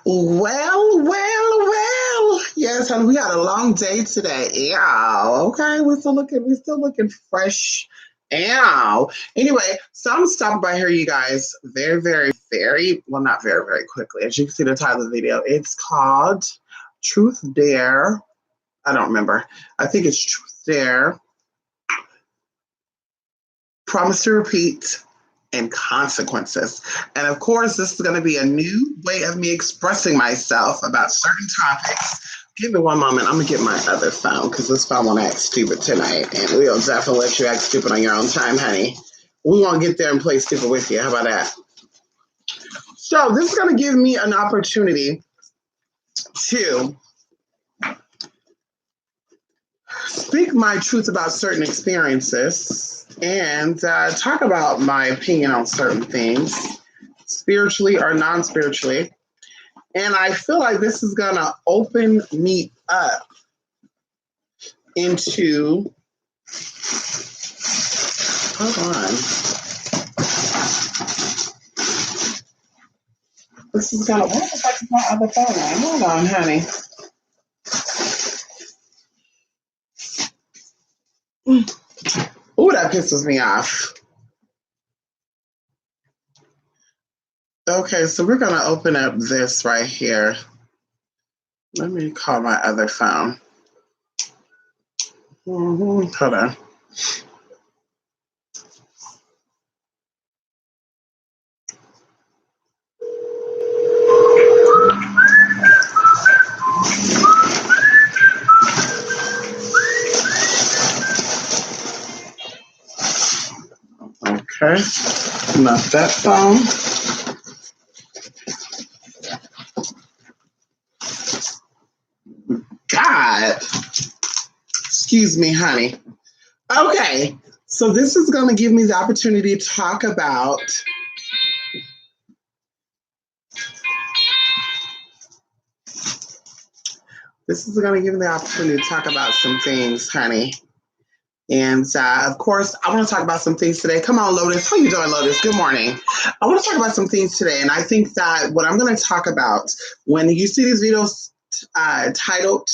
Well. Yes, honey, we had a long day today. Yeah. Okay, we're still looking fresh. Ow. Anyway, so I'm stopping by here, you guys, well, not very, very quickly. As you can see the title of the video, it's called Truth Dare. I don't remember. I think it's Truth Dare. Promise to repeat and consequences. And of course, this is going to be a new way of me expressing myself about certain topics. Give me one moment. I'm going to get my other phone because this phone won't act stupid tonight. And we'll definitely let you act stupid on your own time, honey. We won't get there and play stupid with you. How about that? So this is going to give me an opportunity to speak my truth about certain experiences and talk about my opinion on certain things, spiritually or non-spiritually. And I feel like this is going to open me up into, hold on. This is going to, what the fuck is my other phone on? Hold on, honey. Ooh, that pisses me off. Okay, so we're going to open up this right here. Let me call my other phone. Hold on. Okay, not that phone. God, excuse me, honey. Okay, so this is going to give me the opportunity to talk about some things, honey. And of course, I want to talk about some things today. Come on, Lotus. How you doing, Lotus? Good morning. I want to talk about some things today. And I think that what I'm going to talk about, when you see these videos titled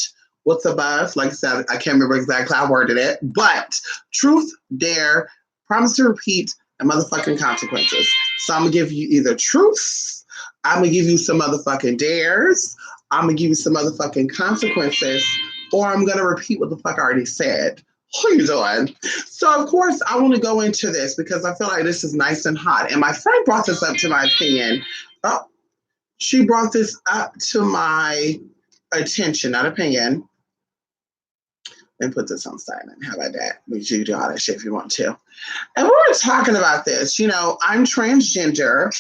What's Above, like I said, I can't remember exactly how I worded it, but Truth, Dare, Promise to Repeat, and Motherfucking Consequences. So I'm going to give you either truths, I'm going to give you some motherfucking dares, I'm going to give you some motherfucking consequences, or I'm going to repeat what the fuck I already said. What are you doing? So, of course, I want to go into this because I feel like this is nice and hot. And my friend brought this up to my opinion. Oh, she brought this up to my attention, not opinion. And put this on silent. How about that? You can do all that shit if you want to. And we were talking about this. You know, I'm transgender,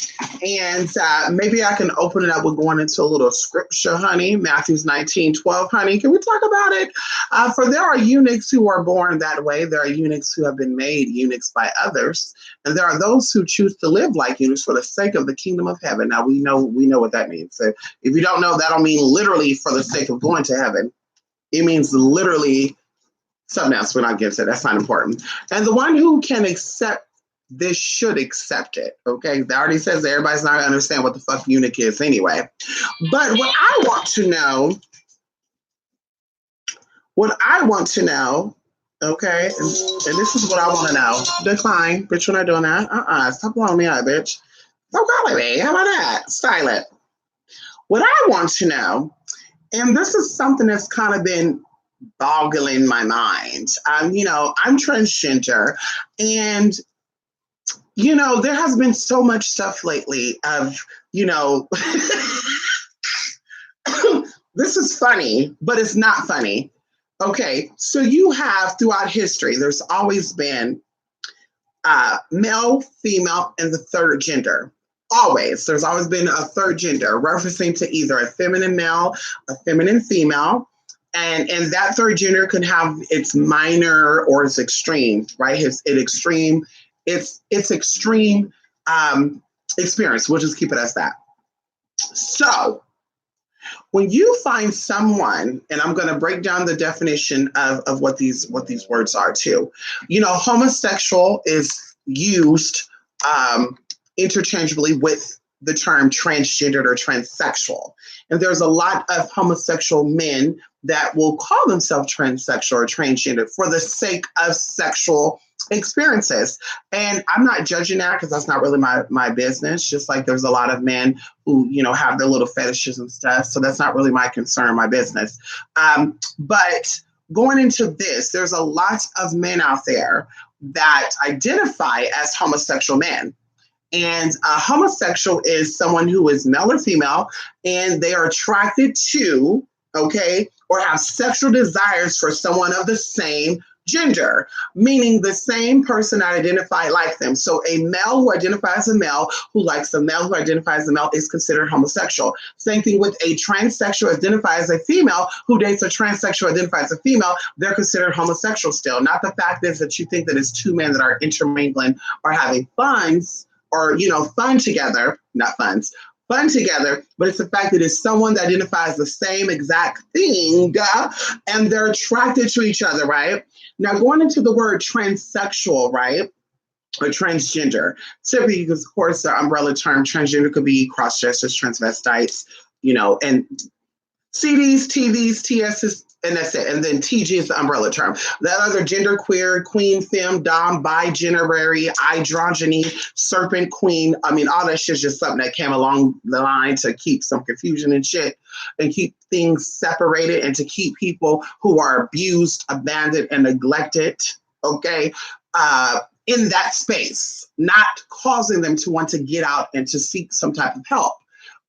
and maybe I can open it up with going into a little scripture, honey. Matthews 19:12, honey. Can we talk about it? For there are eunuchs who are born that way. There are eunuchs who have been made eunuchs by others, and there are those who choose to live like eunuchs for the sake of the kingdom of heaven. Now we know what that means. So if you don't know, that don't mean literally for the sake of going to heaven. It means literally something else. We're not getting to. That's not important. And the one who can accept this should accept it. Okay, that already says that everybody's not gonna understand what the fuck eunuch is anyway. But what I want to know, okay, and this is what I want to know. Decline, bitch. We're not doing that. Stop blowing me up, bitch. Stop calling me. How about that? Silent. What I want to know, and this is something that's kind of been boggling my mind. You know, I'm transgender, and you know, there has been so much stuff lately of, you know, this is funny, but it's not funny. Okay, so you have throughout history, there's always been male, female, and the third gender. Always. There's always been a third gender, referencing to either a feminine male, a feminine female, and that third gender can have its minor or its extreme, right? It's extreme experience. We'll just keep it as that. So when you find someone, and I'm going to break down the definition of what these words are too. You know, homosexual is used interchangeably with the term transgendered or transsexual. And there's a lot of homosexual men that will call themselves transsexual or transgender for the sake of sexual experiences. And I'm not judging that because that's not really my business. Just like there's a lot of men who, have their little fetishes and stuff. So that's not really my concern, my business. But going into this, there's a lot of men out there that identify as homosexual men. And a homosexual is someone who is male or female, and they are attracted to, or have sexual desires for someone of the same gender, meaning the same person that identify like them. So a male who identifies as a male who likes a male who identifies as a male is considered homosexual. Same thing with a transsexual identifies as a female who dates a transsexual identifies as a female, they're considered homosexual still. Not the fact is that you think that it's two men that are intermingling or having funs or, fun together, not funs, fun together, but it's the fact that it's someone that identifies the same exact thing and they're attracted to each other, right? Now, going into the word transsexual, right, or transgender, typically, because of course, the umbrella term transgender could be cross-dressers, transvestites, and CDs, TVs, TSs, and that's it. And then TG is the umbrella term. The other genderqueer, queen, femme, dom, bi-generary, androgyny, serpent, queen. I mean, all that shit's just something that came along the line to keep some confusion and shit and keep things separated and to keep people who are abused, abandoned, and neglected, in that space, not causing them to want to get out and to seek some type of help.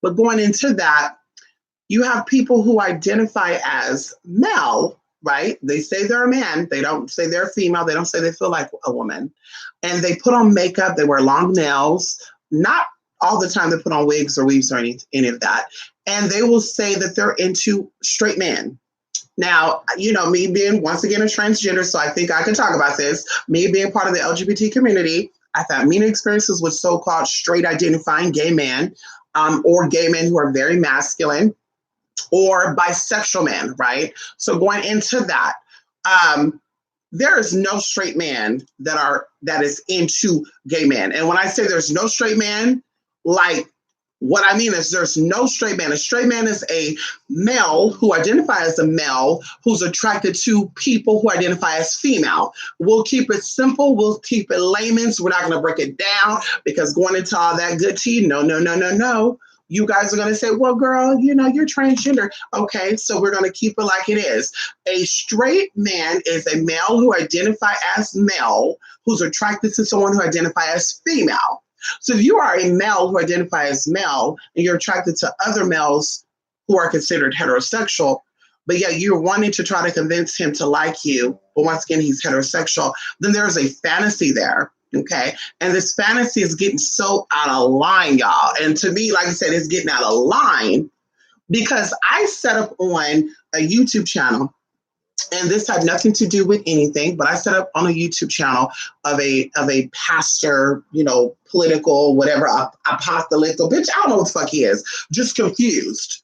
But going into that, you have people who identify as male, right? They say they're a man. They don't say they're female. They don't say they feel like a woman. And they put on makeup. They wear long nails. Not all the time they put on wigs or weaves or any of that. And they will say that they're into straight men. Now, me being, once again, a transgender, so I think I can talk about this. Me being part of the LGBT community, I've had many experiences with so-called straight identifying gay men or gay men who are very masculine, or bisexual men, right? So going into that, there is no straight man that is into gay men. And when I say there's no straight man, like what I mean is there's no straight man. A straight man is a male who identifies as a male who's attracted to people who identify as female. We'll keep it simple. We'll keep it layman's. We're not going to break it down because going into all that good tea, no. You guys are going to say, well, girl, you're transgender. Okay, so we're going to keep it like it is. A straight man is a male who identifies as male, who's attracted to someone who identifies as female. So if you are a male who identifies as male and you're attracted to other males who are considered heterosexual, but yet you're wanting to try to convince him to like you, but once again, he's heterosexual, then there's a fantasy there. Okay. And this fantasy is getting so out of line, y'all. And to me, like I said, it's getting out of line because I set up on a YouTube channel, and this had nothing to do with anything, but I set up on a YouTube channel of a pastor, political, whatever, apostolic, bitch, I don't know what the fuck he is, just confused.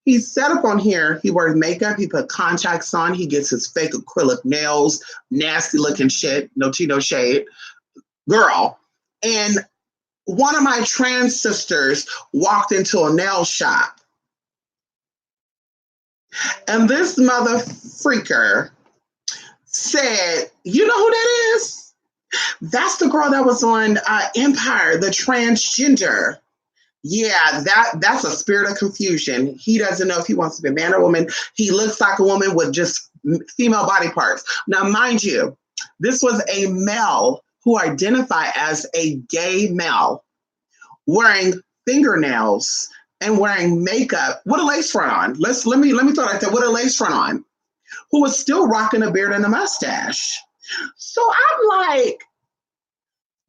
He's set up on here. He wears makeup. He put contacts on. He gets his fake acrylic nails, nasty looking shit, no tea, no shade. Girl. And one of my trans sisters walked into a nail shop. And this mother freaker said, you know who that is? That's the girl that was on Empire, the transgender. Yeah, that's a spirit of confusion. He doesn't know if he wants to be a man or woman. He looks like a woman with just female body parts. Now, mind you, this was a male who identified as a gay male, wearing fingernails and wearing makeup with a lace front on. Let me throw that there with a lace front on, who was still rocking a beard and a mustache. So I'm like,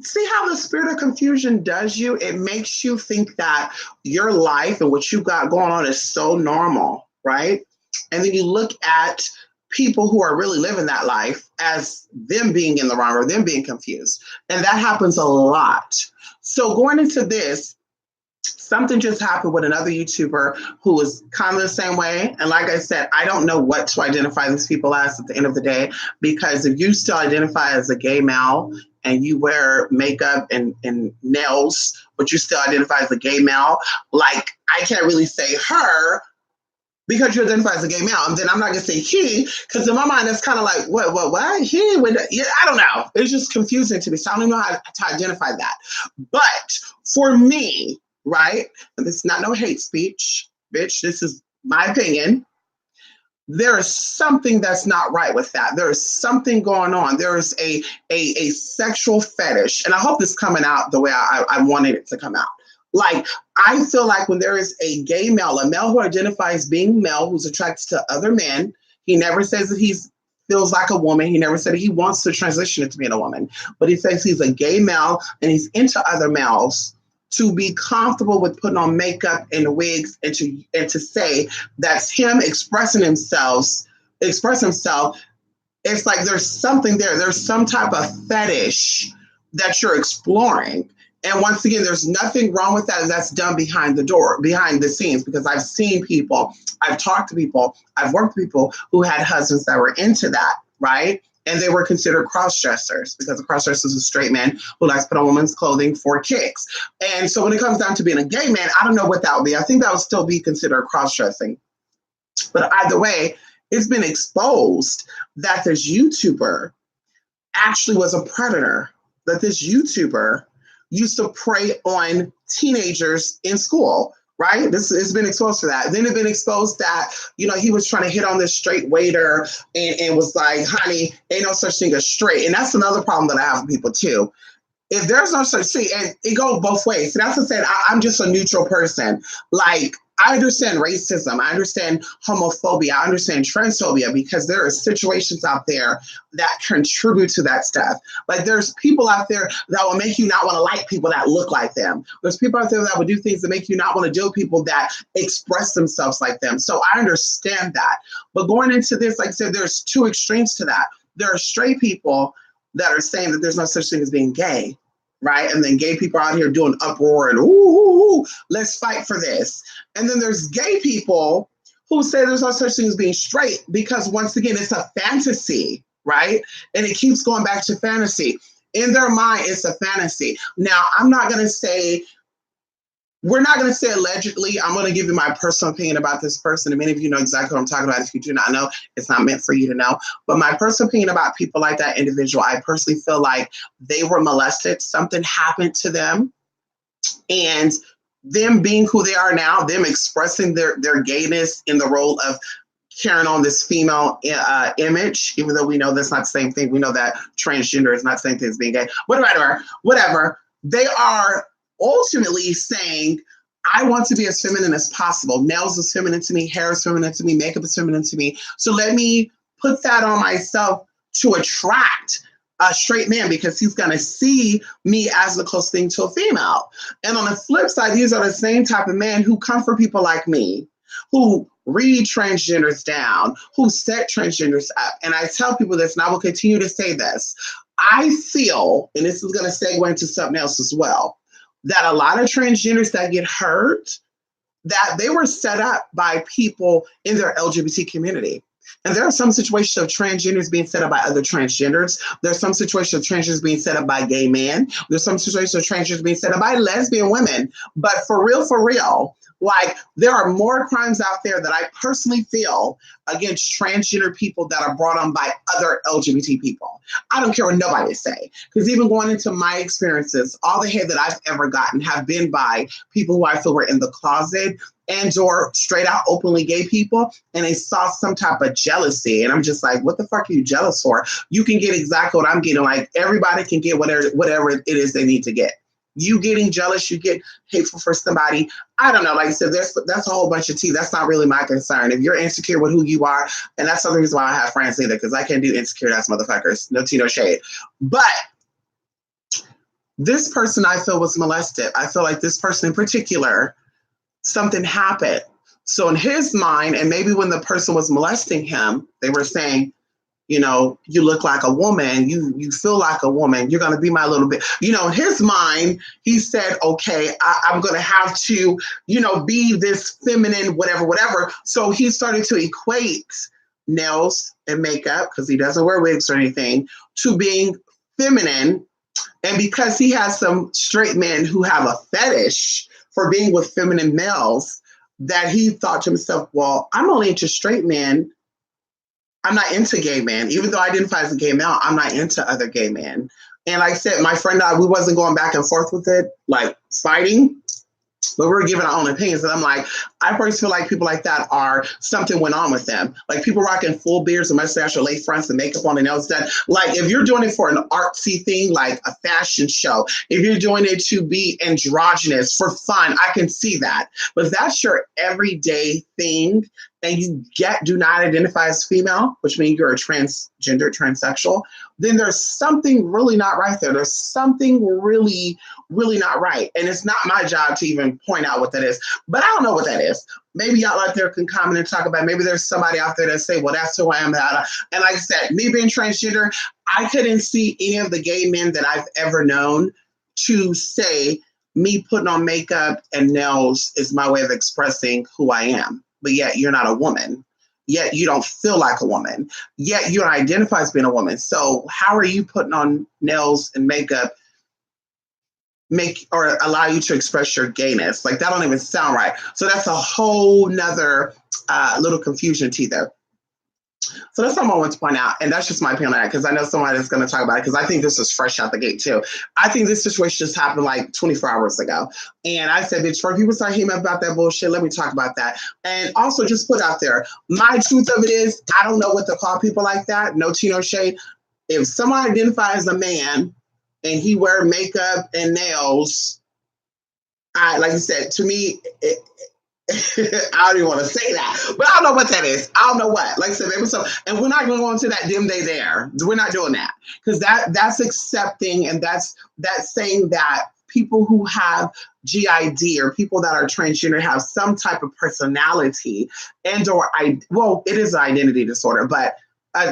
see how the spirit of confusion does you? It makes you think that your life and what you got going on is so normal, right? And then you look at people who are really living that life as them being in the wrong or them being confused. And that happens a lot. So going into this, something just happened with another YouTuber who was kind of the same way. And like I said, I don't know what to identify these people as at the end of the day, because if you still identify as a gay male and you wear makeup and nails but you still identify as a gay male. Like, I can't really say her because you identify as a gay male, and then I'm not gonna say he, because in my mind it's kind of like what he would, yeah, I don't know. It's just confusing to me, so I don't know how to identify that. But for me, right, and this is not no hate speech, bitch. This is my opinion. There is something that's not right with that. There is something going on. There is a sexual fetish, and I hope this is coming out the way I wanted it to come out. Like, I feel like when there is a gay male, a male who identifies being male, who's attracted to other men, he never says that he feels like a woman. He never said he wants to transition into being a woman, but he says he's a gay male and he's into other males, to be comfortable with putting on makeup and wigs and to say that's him expressing himself. It's like there's something there. There's some type of fetish that you're exploring. And once again, there's nothing wrong with that. That's done behind the door, behind the scenes, because I've seen people, I've talked to people, I've worked with people who had husbands that were into that, right? And they were considered cross-dressers, because a cross-dresser is a straight man who likes to put on women's clothing for kicks. And so when it comes down to being a gay man, I don't know what that would be. I think that would still be considered cross-dressing. But either way, it's been exposed that this YouTuber actually was a predator, that this YouTuber used to prey on teenagers in school, right? This has been exposed to that. Then it's been exposed that, you know, he was trying to hit on this straight waiter and was like, honey, ain't no such thing as straight. And that's another problem that I have with people too. If there's no such thing, and it goes both ways. So that's to say, I'm just a neutral person. Like, I understand racism, I understand homophobia, I understand transphobia, because there are situations out there that contribute to that stuff. Like, there's people out there that will make you not want to like people that look like them. There's people out there that will do things that make you not want to deal with people that express themselves like them. So I understand that. But going into this, like I said, there's two extremes to that. There are straight people that are saying that there's no such thing as being gay, right? And then gay people are out here doing uproar and ooh, let's fight for this. And then there's gay people who say there's no such thing as being straight, because once again, it's a fantasy, right? And it keeps going back to fantasy. In their mind, it's a fantasy. Now, I'm not going to say, we're not going to say allegedly. I'm going to give you my personal opinion about this person. And many of you know exactly what I'm talking about. If you do not know, it's not meant for you to know. But my personal opinion about people like that individual, I personally feel like they were molested. Something happened to them. And them being who they are now, them expressing their gayness in the role of carrying on this female image, even though we know that's not the same thing. We know that transgender is not the same thing as being gay. Whatever. They are ultimately saying, I want to be as feminine as possible. Nails is feminine to me, hair is feminine to me, makeup is feminine to me. So let me put that on myself to attract a straight man, because he's going to see me as the closest thing to a female. And on the flip side, these are the same type of men who come for people like me, who read transgenders down, who set transgenders up. And I tell people this, and I will continue to say this. I feel, and this is going to segue into something else as well, that a lot of transgenders that get hurt, that they were set up by people in their LGBT community. And there are some situations of transgenders being set up by other transgenders. There's some situations of transgenders being set up by gay men. There's some situations of transgenders being set up by lesbian women. But for real, like, there are more crimes out there that I personally feel against transgender people that are brought on by other LGBT people. I don't care what nobody say, because even going into my experiences, all the hate that I've ever gotten have been by people who I feel were in the closet and or straight out openly gay people, and they saw some type of jealousy. And I'm just like, what the fuck are you jealous for? You can get exactly what I'm getting. Like, everybody can get whatever it is they need to get. You getting jealous, you get hateful for somebody. I don't know. Like I said, that's a whole bunch of tea. That's not really my concern. If you're insecure with who you are, and that's the reason why I have friends either, because I can't do insecure ass motherfuckers. No tea, no shade. But this person I feel was molested. I feel like this person in particular, something happened. So in his mind, and maybe when the person was molesting him, they were saying, you know, you look like a woman, you feel like a woman, you're going to be my little bit. You know, in his mind, he said, okay, I'm going to have to, you know, be this feminine, whatever. So he started to equate nails and makeup, because he doesn't wear wigs or anything, to being feminine. And because he has some straight men who have a fetish for being with feminine males, that he thought to himself, well, I'm only into straight men. I'm not into gay men. Even though I identify as a gay male, I'm not into other gay men. And like I said, my friend and I, we wasn't going back and forth with it, like fighting. But we're giving our own opinions. And I'm like, I personally feel like people like that are something went on with them. Like people rocking full beards and mustache or lace fronts and makeup on and nails done. Like if you're doing it for an artsy thing, like a fashion show, if you're doing it to be androgynous for fun, I can see that. But if that's your everyday thing and you do not identify as female, which means you're a transgender, transsexual, then there's something really not right there. There's something really, really not right. And it's not my job to even point out what that is. But I don't know what that is. Maybe y'all out there can comment and talk about it. Maybe there's somebody out there that say, well, that's who I am. And like I said, me being transgender, I couldn't see any of the gay men that I've ever known to say me putting on makeup and nails is my way of expressing who I am. But yet you're not a woman. Yet you don't feel like a woman. Yet you don't identify as being a woman. So how are you putting on nails and makeup make or allow you to express your gayness? Like that don't even sound right. So that's a whole nother little confusion to there. So that's something I want to point out. And that's just my opinion on that, because I know somebody is going to talk about it, because I think this is fresh out the gate too. I think this situation just happened like 24 hours ago. And I said, bitch, before people start hearing about that bullshit, let me talk about that. And also just put out there, my truth of it is, I don't know what to call people like that. No tea, no shade. If someone identifies as a man and he wear makeup and nails, like you said, to me, I don't even want to say that, but I don't know what that is. I don't know what. Like I said, maybe so. And we're not going to go into that dim day there. We're not doing that, because that's accepting, and that's saying that people who have GID or people that are transgender have some type of personality and or it is an identity disorder, but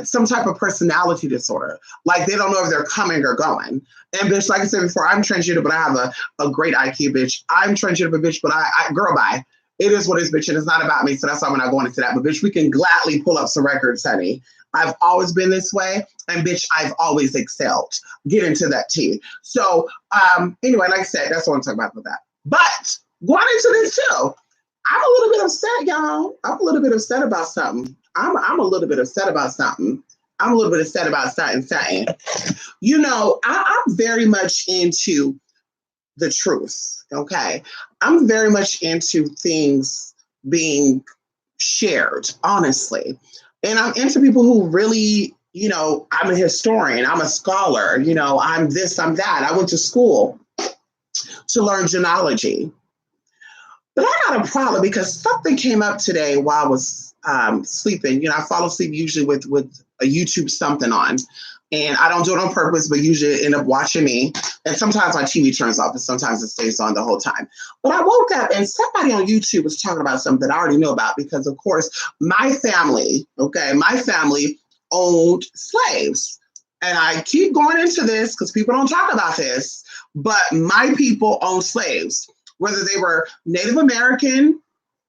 some type of personality disorder. Like they don't know if they're coming or going. And bitch, like I said before, I'm transgender, but I have a great IQ, bitch. I'm transgender, but bitch, but I girl, bye. It is what it is, bitch, and it's not about me, so that's why I'm not going into that. But bitch, we can gladly pull up some records, honey. I've always been this way, and bitch, I've always excelled. Get into that tea. So anyway, like I said, that's what I'm talking about with that. But going into this too, I'm a little bit upset, y'all. I'm a little bit upset about something. I'm a little bit upset about something. I'm a little bit upset about something. You know, I'm very much into the truth. Okay. I'm very much into things being shared, honestly. And I'm into people who really, you know, I'm a historian, I'm a scholar, you know, I'm this, I'm that. I went to school to learn genealogy. But I got a problem because something came up today while I was sleeping. You know, I fall asleep usually with a YouTube something on. And I don't do it on purpose, but usually end up watching me. And sometimes my TV turns off and sometimes it stays on the whole time. But I woke up and somebody on YouTube was talking about something that I already knew about, because, of course, my family owned slaves. And I keep going into this because people don't talk about this, but my people owned slaves, whether they were Native American and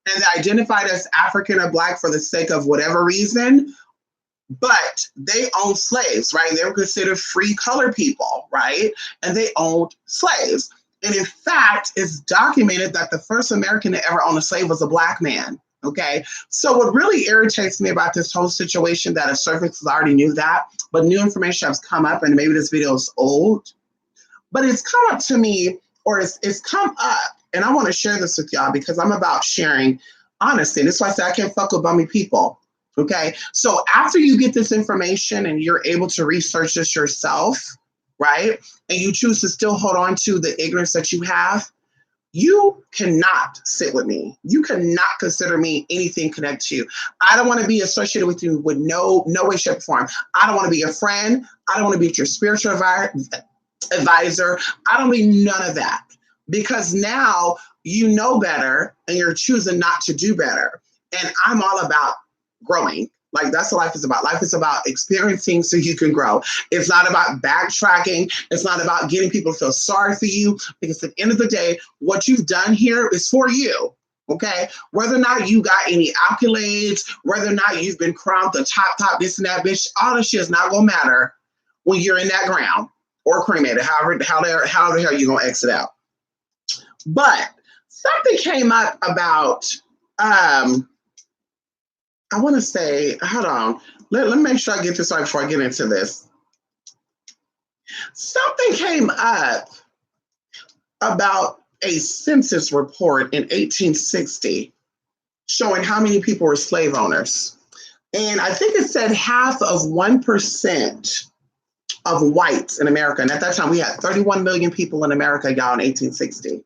they identified as African or Black for the sake of whatever reason. But they owned slaves, right? They were considered free colored people, right? And they owned slaves. And in fact, it's documented that the first American to ever own a slave was a Black man, okay? So what really irritates me about this whole situation, that a surface already knew that, but new information has come up, and maybe this video is old, but it's come up to me, or it's come up, and I want to share this with y'all because I'm about sharing honesty. And that's why I say I can't fuck with bummy people. Okay, so after you get this information and you're able to research this yourself, right, and you choose to still hold on to the ignorance that you have, you cannot sit with me. You cannot consider me anything connected to you. I don't want to be associated with you with no way, shape, or form. I don't want to be your friend. I don't want to be your spiritual advisor. I don't need none of that, because now you know better and you're choosing not to do better. And I'm all about growing. Like that's what life is about. Life is about experiencing so you can grow. It's not about backtracking. It's not about getting people to feel sorry for you, because at the end of the day, what you've done here is for you. Okay. Whether or not you got any accolades, whether or not you've been crowned the top, this and that, bitch, all this shit is not going to matter when you're in that ground. or cremated, how the hell you gonna exit out. But something came up about I want to say, hold on, let me make sure I get this right before I get into this. Something came up about a census report in 1860 showing how many people were slave owners. And I think it said half of 1% of whites in America. And at that time, we had 31 million people in America, y'all, in 1860.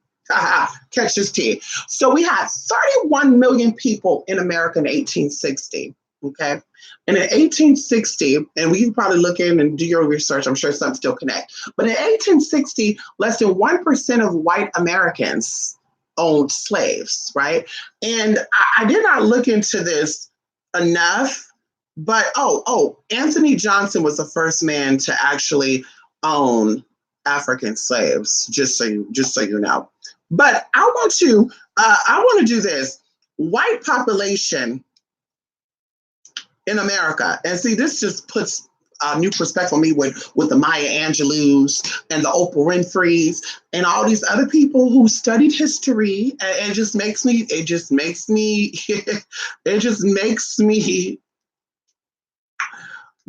Catch this tea. So we had 31 million people in America in 1860. Okay. And in 1860, and we can probably look in and do your research, I'm sure some still connect. But in 1860, less than 1% of white Americans owned slaves, right? And I did not look into this enough, but Anthony Johnson was the first man to actually own African slaves, just so you know. But I want to do this. White population in America, and see, this just puts a new perspective on me with the Maya Angelou's and the Oprah Winfrey's and all these other people who studied history, and it just makes me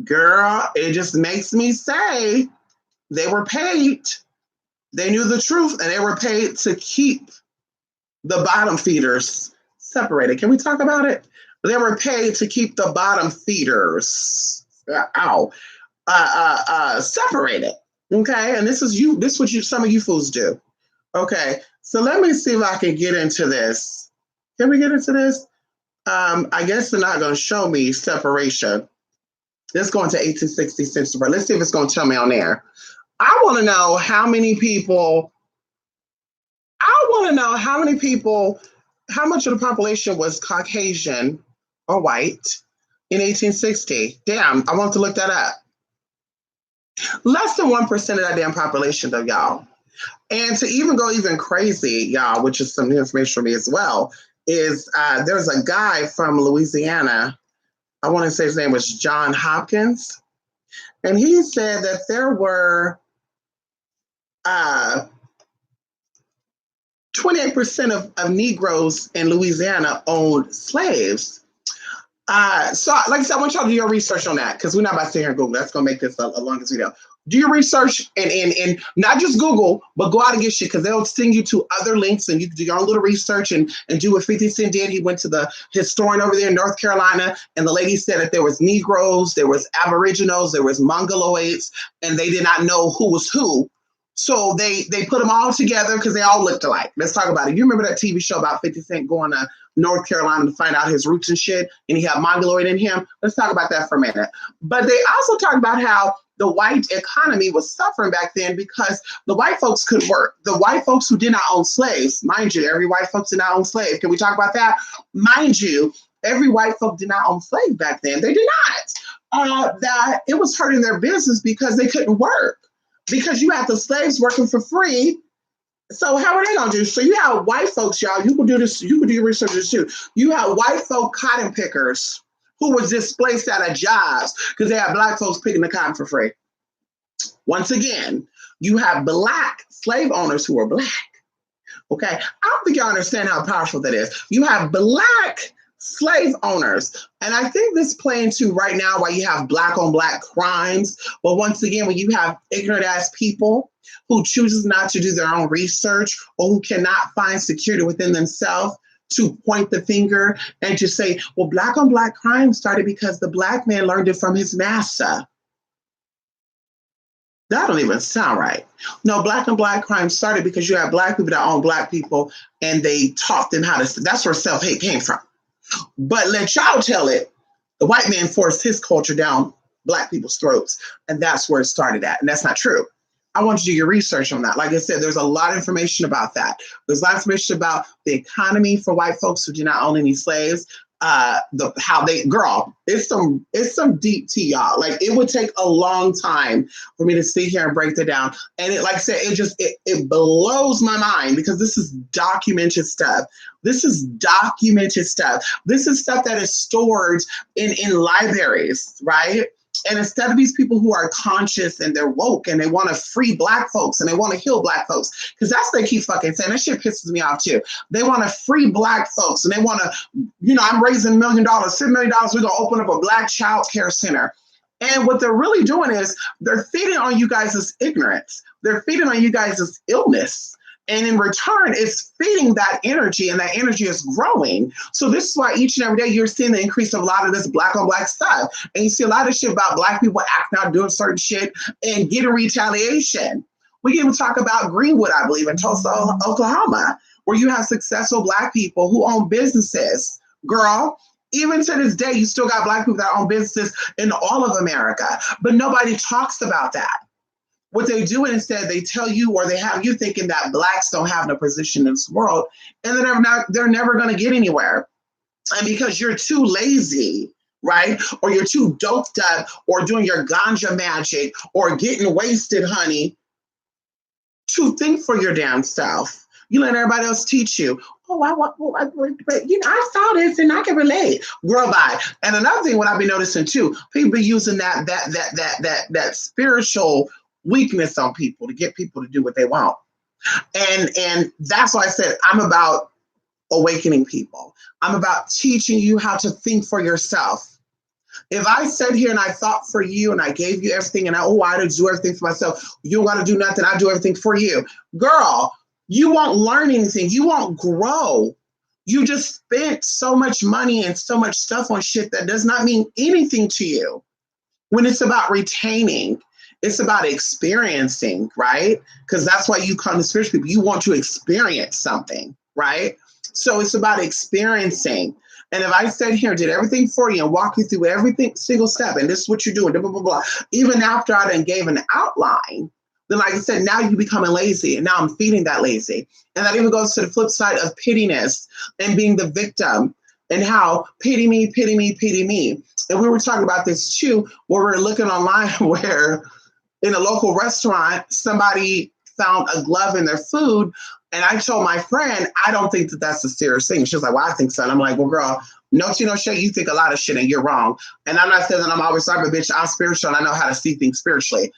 girl, it just makes me say they were paid. They knew the truth, and they were paid to keep the bottom feeders separated. Can we talk about it? They were paid to keep the bottom feeders separated. Okay, and this is what some of you fools do. Okay, so let me see if I can get into this. Can we get into this? I guess they're not going to show me separation. Let's go into 1860 census report. Let's see if it's going to tell me on there. I want to know how many people, how much of the population was Caucasian or white in 1860. Damn, I want to look that up. Less than 1% of that damn population, though, y'all. And to even go even crazy, y'all, which is some new information for me as well, is there's a guy from Louisiana. I want to say his name was John Hopkins. And he said that there were 28% of Negroes in Louisiana owned slaves. So, like I said, I want y'all to do your research on that, because we're not about to sit here and Google. That's going to make this a longest video. Do your research and not just Google, but go out and get shit, because they'll send you to other links, and you can do your own little research and do what 50 Cent did. He went to the historian over there in North Carolina, and the lady said that there was Negroes, there was Aboriginals, there was Mongoloids, and they did not know who was who. So they put them all together because they all looked alike. Let's talk about it. You remember that TV show about 50 Cent going to North Carolina to find out his roots and shit, and he had Mongoloid in him? Let's talk about that for a minute. But they also talk about how the white economy was suffering back then because the white folks couldn't work. The white folks who did not own slaves, mind you, every white folks did not own slaves. Can we talk about that? Mind you, every white folk did not own slaves back then. They did not. That it was hurting their business because they couldn't work. Because you have the slaves working for free. So how are they going to do? So you have white folks, y'all. You can do this. You can do your research too. You have white folk cotton pickers who was displaced out of jobs because they have black folks picking the cotton for free. Once again, you have black slave owners who are black. Okay. I don't think y'all understand how powerful that is. You have black slave owners. And I think this play into right now why you have black on black crimes. But once again, when you have ignorant ass people who chooses not to do their own research or who cannot find security within themselves to point the finger and to say, well, black on black crime started because the black man learned it from his master. That don't even sound right. No, black on black crime started because you have black people that own black people and they taught them how to, that's where self-hate came from. But let y'all tell it, the white man forced his culture down black people's throats, and that's where it started at. And that's not true. I want you to do your research on that. Like I said, there's a lot of information about that. There's a lot of information about the economy for white folks who do not own any slaves. It's some deep tea, y'all. Like, it would take a long time for me to sit here and break that down. And it, like I said, it blows my mind because this is documented stuff. This is documented stuff. This is stuff that is stored in libraries, right? And instead of these people who are conscious and they're woke and they want to free black folks and they want to heal black folks, because that's what they keep fucking saying. That shit pisses me off too. They want to free black folks and they want to, I'm raising $1 million, $10 million. We're going to open up a black child care center. And what they're really doing is they're feeding on you guys' ignorance. They're feeding on you guys' illness. And in return, it's feeding that energy, and that energy is growing. So this is why each and every day you're seeing the increase of a lot of this black on black stuff. And you see a lot of shit about black people acting out, doing certain shit, and getting retaliation. We can even talk about Greenwood, I believe, in Tulsa, Oklahoma, where you have successful black people who own businesses. Girl, even to this day, you still got black people that own businesses in all of America, but nobody talks about that. What they do instead, they tell you, or they have you thinking that blacks don't have no position in this world, and they're never going to get anywhere. And because you're too lazy, right? Or you're too doped up, or doing your ganja magic, or getting wasted, honey, to think for your damn self. You let everybody else teach you. Oh, I saw this and I can relate. Girl, bye. And another thing, what I've been noticing too, people be using that spiritual weakness on people to get people to do what they want. And that's why I said I'm about awakening people. I'm about teaching you how to think for yourself. If I sat here and I thought for you and I gave you everything and I did do everything for myself, you don't got to do nothing. I do everything for you. Girl, you won't learn anything. You won't grow. You just spent so much money and so much stuff on shit that does not mean anything to you. When it's about retaining, it's about experiencing, right? Because that's why you come to spiritual people. You want to experience something, right? So it's about experiencing. And if I sat here and did everything for you and walk you through everything, single step, and this is what you're doing, blah, blah, blah, even after I then gave an outline, then like I said, now you're becoming lazy, and now I'm feeding that lazy. And that even goes to the flip side of pittiness and being the victim, and how pity me, pity me, pity me. And we were talking about this too, where we were looking online where in a local restaurant, somebody found a glove in their food. And I told my friend, I don't think that that's a serious thing. She was like, well, I think so. And I'm like, well, girl, no shit. You think a lot of shit and you're wrong. And I'm not saying that I'm always sorry, but bitch, I'm spiritual and I know how to see things spiritually.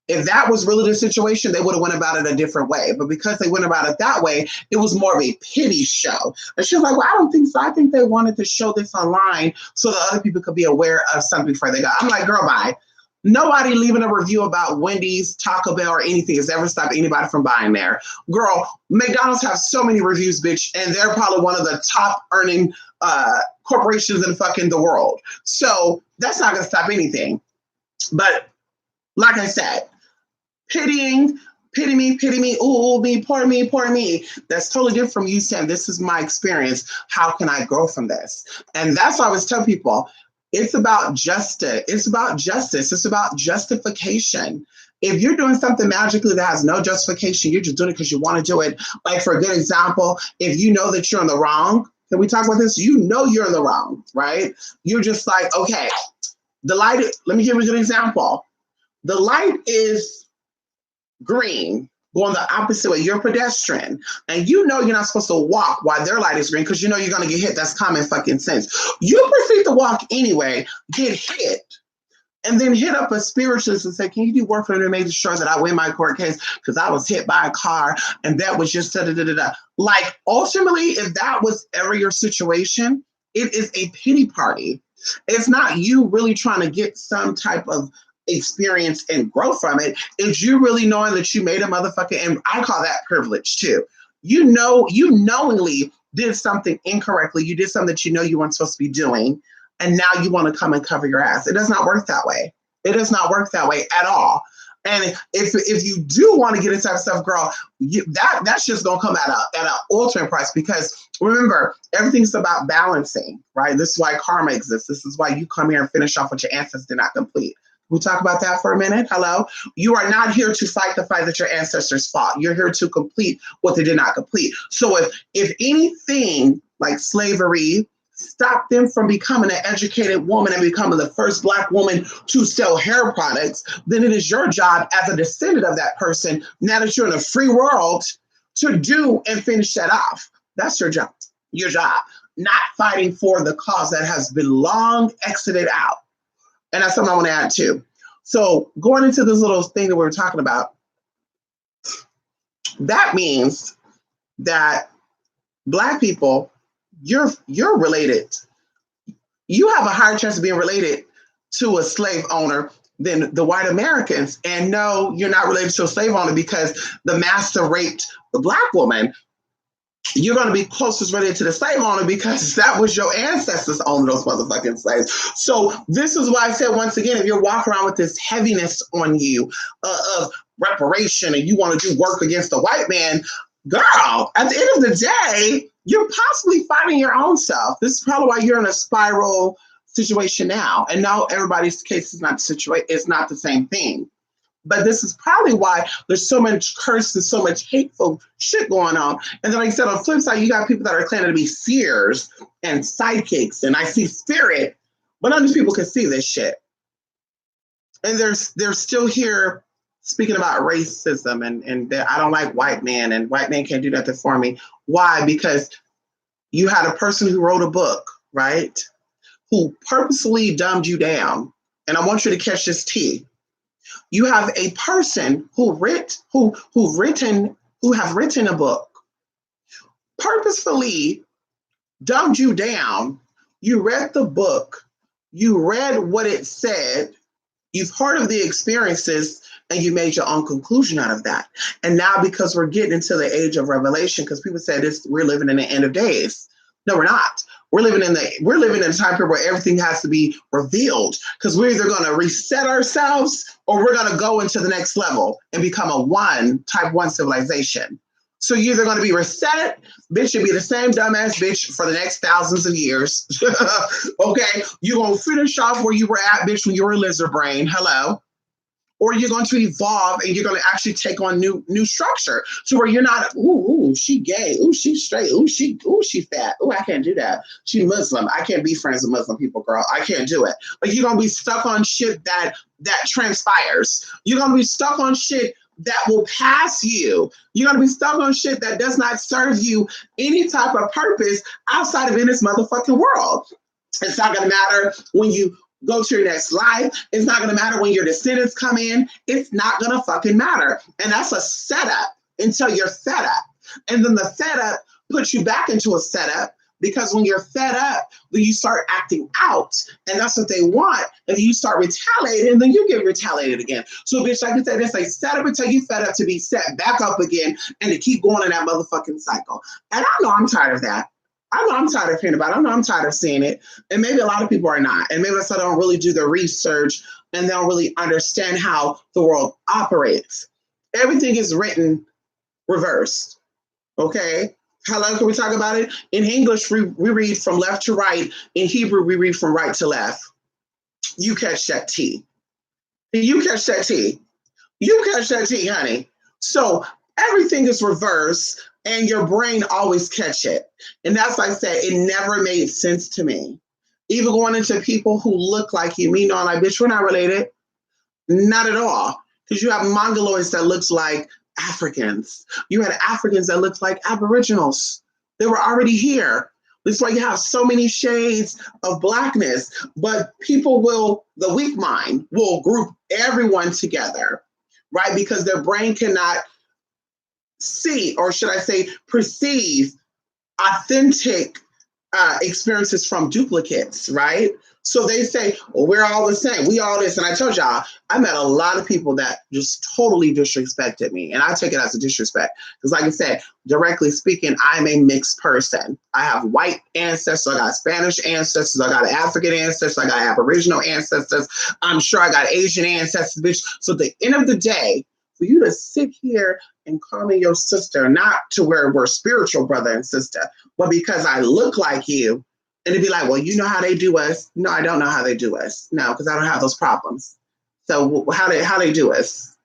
If that was really the situation, they would have went about it a different way. But because they went about it that way, it was more of a pity show. And she was like, well, I don't think so. I think they wanted to show this online so that other people could be aware of something before they got. I'm like, girl, bye. Nobody leaving a review about Wendy's, Taco Bell, or anything has ever stopped anybody from buying there. Girl, McDonald's have so many reviews, bitch, and they're probably one of the top earning corporations in fucking the world. So that's not going to stop anything. But like I said, pity me, ooh, me, poor me, poor me. That's totally different from you saying, this is my experience. How can I grow from this? And that's why I always tell people, it's about justice. It's about justice. It's about justification. If you're doing something magically that has no justification, you're just doing it because you want to do it. Like, for a good example, if you know that you're in the wrong, can we talk about this? You know you're in the wrong, right? You're just like, okay, the light, let me give you a good example. The light is green, going the opposite way. You're a pedestrian, and you know you're not supposed to walk while their light is green because you know you're going to get hit. That's common fucking sense. You proceed to walk anyway, get hit, and then hit up a spiritualist and say, can you do work for me to make sure that I win my court case because I was hit by a car and that was just da-da-da-da-da. Like, ultimately, if that was ever your situation, it is a pity party. It's not you really trying to get some type of experience and grow from it. It's you really knowing that you made a motherfucker, and I call that privilege too. You knowingly did something incorrectly. You did something that you know you weren't supposed to be doing, and now you want to come and cover your ass. It does not work that way. It does not work that way at all. And if you do want to get into that stuff, girl, that's just gonna come at an altering price, because remember, everything's about balancing, right? This is why karma exists. This is why you come here and finish off what your ancestors did not complete. We'll talk about that for a minute. Hello? You are not here to fight the fight that your ancestors fought. You're here to complete what they did not complete. So if anything like slavery stopped them from becoming an educated woman and becoming the first Black woman to sell hair products, then it is your job as a descendant of that person, now that you're in a free world, to do and finish that off. That's your job. Your job. Not fighting for the cause that has been long exited out. And that's something I want to add too. So going into this little thing that we were talking about, that means that Black people, you're related. You have a higher chance of being related to a slave owner than the white Americans. And no, you're not related to a slave owner because the master raped the Black woman. You're going to be closest related to the slave owner because that was your ancestors owned those motherfucking slaves. So this is why I said, once again, if you're walking around with this heaviness on you of reparation and you want to do work against the white man, girl, at the end of the day, you're possibly fighting your own self. This is probably why you're in a spiral situation now. And now everybody's case is not it's not the same thing. But this is probably why there's so much curse and so much hateful shit going on. And then, like I said, on the flip side, you got people that are claiming to be seers and psychics, and I see spirit, but none of these people can see this shit. And they're still here speaking about racism and I don't like white men, and white men can't do nothing for me. Why? Because you had a person who wrote a book, right, who purposely dumbed you down. And I want you to catch this tea. You have a person who have written a book, purposefully dumbed you down. You read the book, you read what it said, you've heard of the experiences, and you made your own conclusion out of that. And now, because we're getting into the age of revelation, because people say we're living in the end of days. No, we're not. We're living in a time period where everything has to be revealed, because we're either going to reset ourselves or we're going to go into the next level and become a type 1 civilization. So you're either going to be reset, bitch, you'll be the same dumbass bitch for the next thousands of years. Okay, you're going to finish off where you were at, bitch, when you were a lizard brain. Hello. Or you're going to evolve and you're going to actually take on new structure to where you're not, ooh, she gay, ooh, she straight, ooh, she fat, ooh, I can't do that. She Muslim. I can't be friends with Muslim people, girl. I can't do it. But you're going to be stuck on shit that transpires. You're going to be stuck on shit that will pass you. You're going to be stuck on shit that does not serve you any type of purpose outside of in this motherfucking world. It's not going to matter when you go to your next life. It's not going to matter when your descendants come in. It's not going to fucking matter. And that's a setup until you're fed up. And then the fed up puts you back into a setup, because when you're fed up, then you start acting out. And that's what they want. And you start retaliating, and then you get retaliated again. So, bitch, like I said, it's like set up until you fed up to be set back up again and to keep going in that motherfucking cycle. And I know I'm tired of that. I know I'm tired of hearing about it. I know I'm tired of seeing it. And maybe a lot of people are not. And maybe that's why they don't really do the research and they don't really understand how the world operates. Everything is written reversed. Okay? Hello, can we talk about it? In English, we read from left to right. In Hebrew, we read from right to left. You catch that tea. You catch that tea. You catch that tea, honey. So everything is reversed. And your brain always catch it. And that's like I said, it never made sense to me. Even going into people who look like you, me knowing like, bitch, we're not related. Not at all. Because you have Mongoloids that looks like Africans. You had Africans that looked like Aboriginals. They were already here. It's why you have so many shades of blackness. But the weak mind will group everyone together, right? Because their brain cannot see, or should I say, perceive authentic experiences from duplicates, right? So they say, well, we're all the same. We all this. And I told y'all, I met a lot of people that just totally disrespected me. And I take it as a disrespect. Because like I said, directly speaking, I'm a mixed person. I have white ancestors. I got Spanish ancestors. I got African ancestors. I got Aboriginal ancestors. I'm sure I got Asian ancestors, bitch. So at the end of the day, for you to sit here and call me your sister, not to where we're spiritual brother and sister, but because I look like you, and to be like, well, you know how they do us. No, I don't know how they do us. No, because I don't have those problems. So how they do us?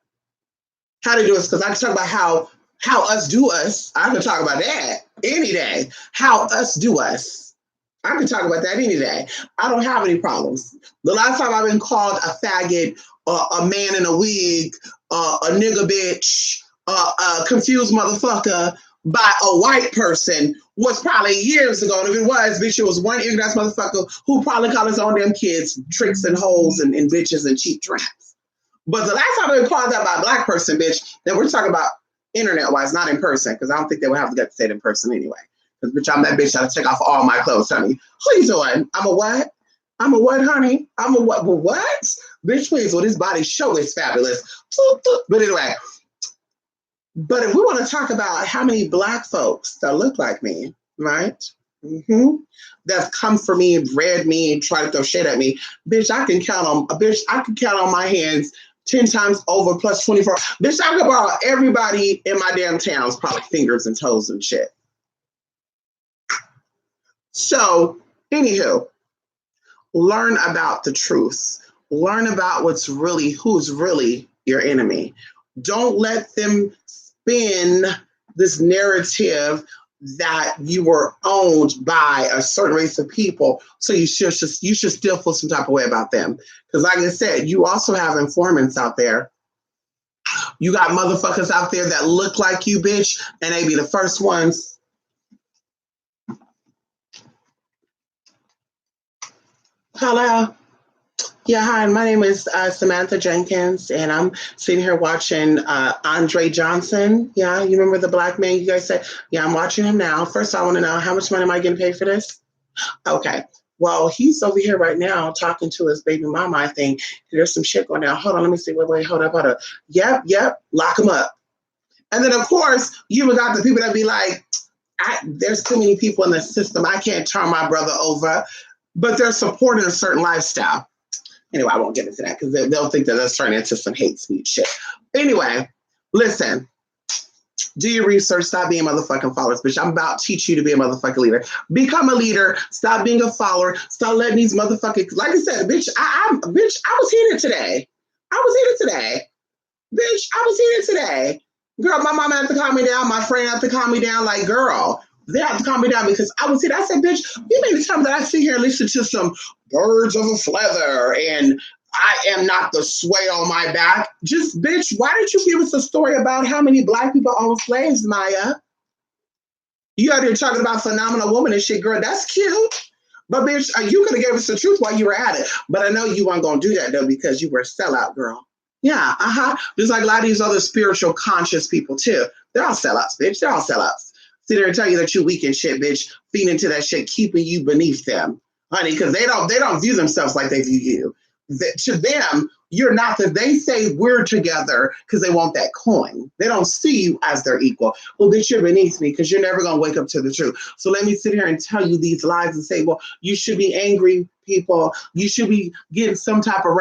How they do us? Because I can talk about how us do us. I can talk about that any day. How us do us. I can talk about that any day. I don't have any problems. The last time I've been called a faggot, a man in a wig, a nigga bitch, a confused motherfucker, by a white person was probably years ago. And if it was, bitch, it was one ignorant ass motherfucker who probably called his own damn kids tricks and hoes and bitches and cheap traps. But the last time they called that by a black person, bitch, then we're talking about internet wise, not in person, because I don't think they would have to get to say it in person anyway. Because bitch, I'm that bitch that'll take off all my clothes, honey. Who you doing? I'm a what? I'm a what, honey? I'm a what? What? Bitch, please. Well, this body show is fabulous. But anyway, but if we want to talk about how many black folks that look like me, right? Mm-hmm. That come for me, read me, and try to throw shit at me, bitch. I can count on my hands 10 times over plus 24. Bitch, I could borrow everybody in my damn town's probably fingers and toes and shit. So, anywho, learn about the truth. Learn about who's really your enemy. Don't let them spin this narrative that you were owned by a certain race of people, so you should still feel some type of way about them. Because like I said, you also have informants out there. You got motherfuckers out there that look like you, bitch, and they be the first ones. Hello. Yeah, hi, my name is Samantha Jenkins, and I'm sitting here watching Andre Johnson. Yeah, you remember the black man you guys said? Yeah, I'm watching him now. First, I want to know, how much money am I getting paid for this? Okay. Well, he's over here right now talking to his baby mama, I think. There's some shit going on. Hold on, let me see. Wait, hold up. Yep, lock him up. And then, of course, you got the people that be like, there's too many people in the system. I can't turn my brother over. But they're supporting a certain lifestyle. Anyway, I won't get into that because they'll think that that's turning into some hate speech shit. Anyway, listen. Do your research. Stop being motherfucking followers, bitch. I'm about to teach you to be a motherfucking leader. Become a leader. Stop being a follower. Stop letting these motherfucking, like I said, bitch, I was heated today. Bitch, I was heated today. Girl, my mama had to calm me down. My friend had to calm me down. Like, girl, they have to calm me down because I was heated. I said, bitch, you mean to tell me that I sit here and listen to some birds of a feather and I am not the sway on my back? Just, bitch, why didn't you give us a story about how many black people own slaves, Maya? You out here talking about phenomenal woman and shit, girl. That's cute. But, bitch, you could have gave us the truth while you were at it. But I know you weren't going to do that, though, because you were a sellout, girl. Yeah, Just like a lot of these other spiritual conscious people, too. They're all sellouts, bitch. They're all sellouts. Sit there and tell you that you're weak and shit, bitch. Feeding into that shit, keeping you beneath them. Honey, because they don't view themselves like they view you. To them, you're not that. They say we're together because they want that coin. They don't see you as their equal. Well, bitch, you're beneath me because you're never going to wake up to the truth. So let me sit here and tell you these lies and say, well, you should be angry, people. You should be getting some type of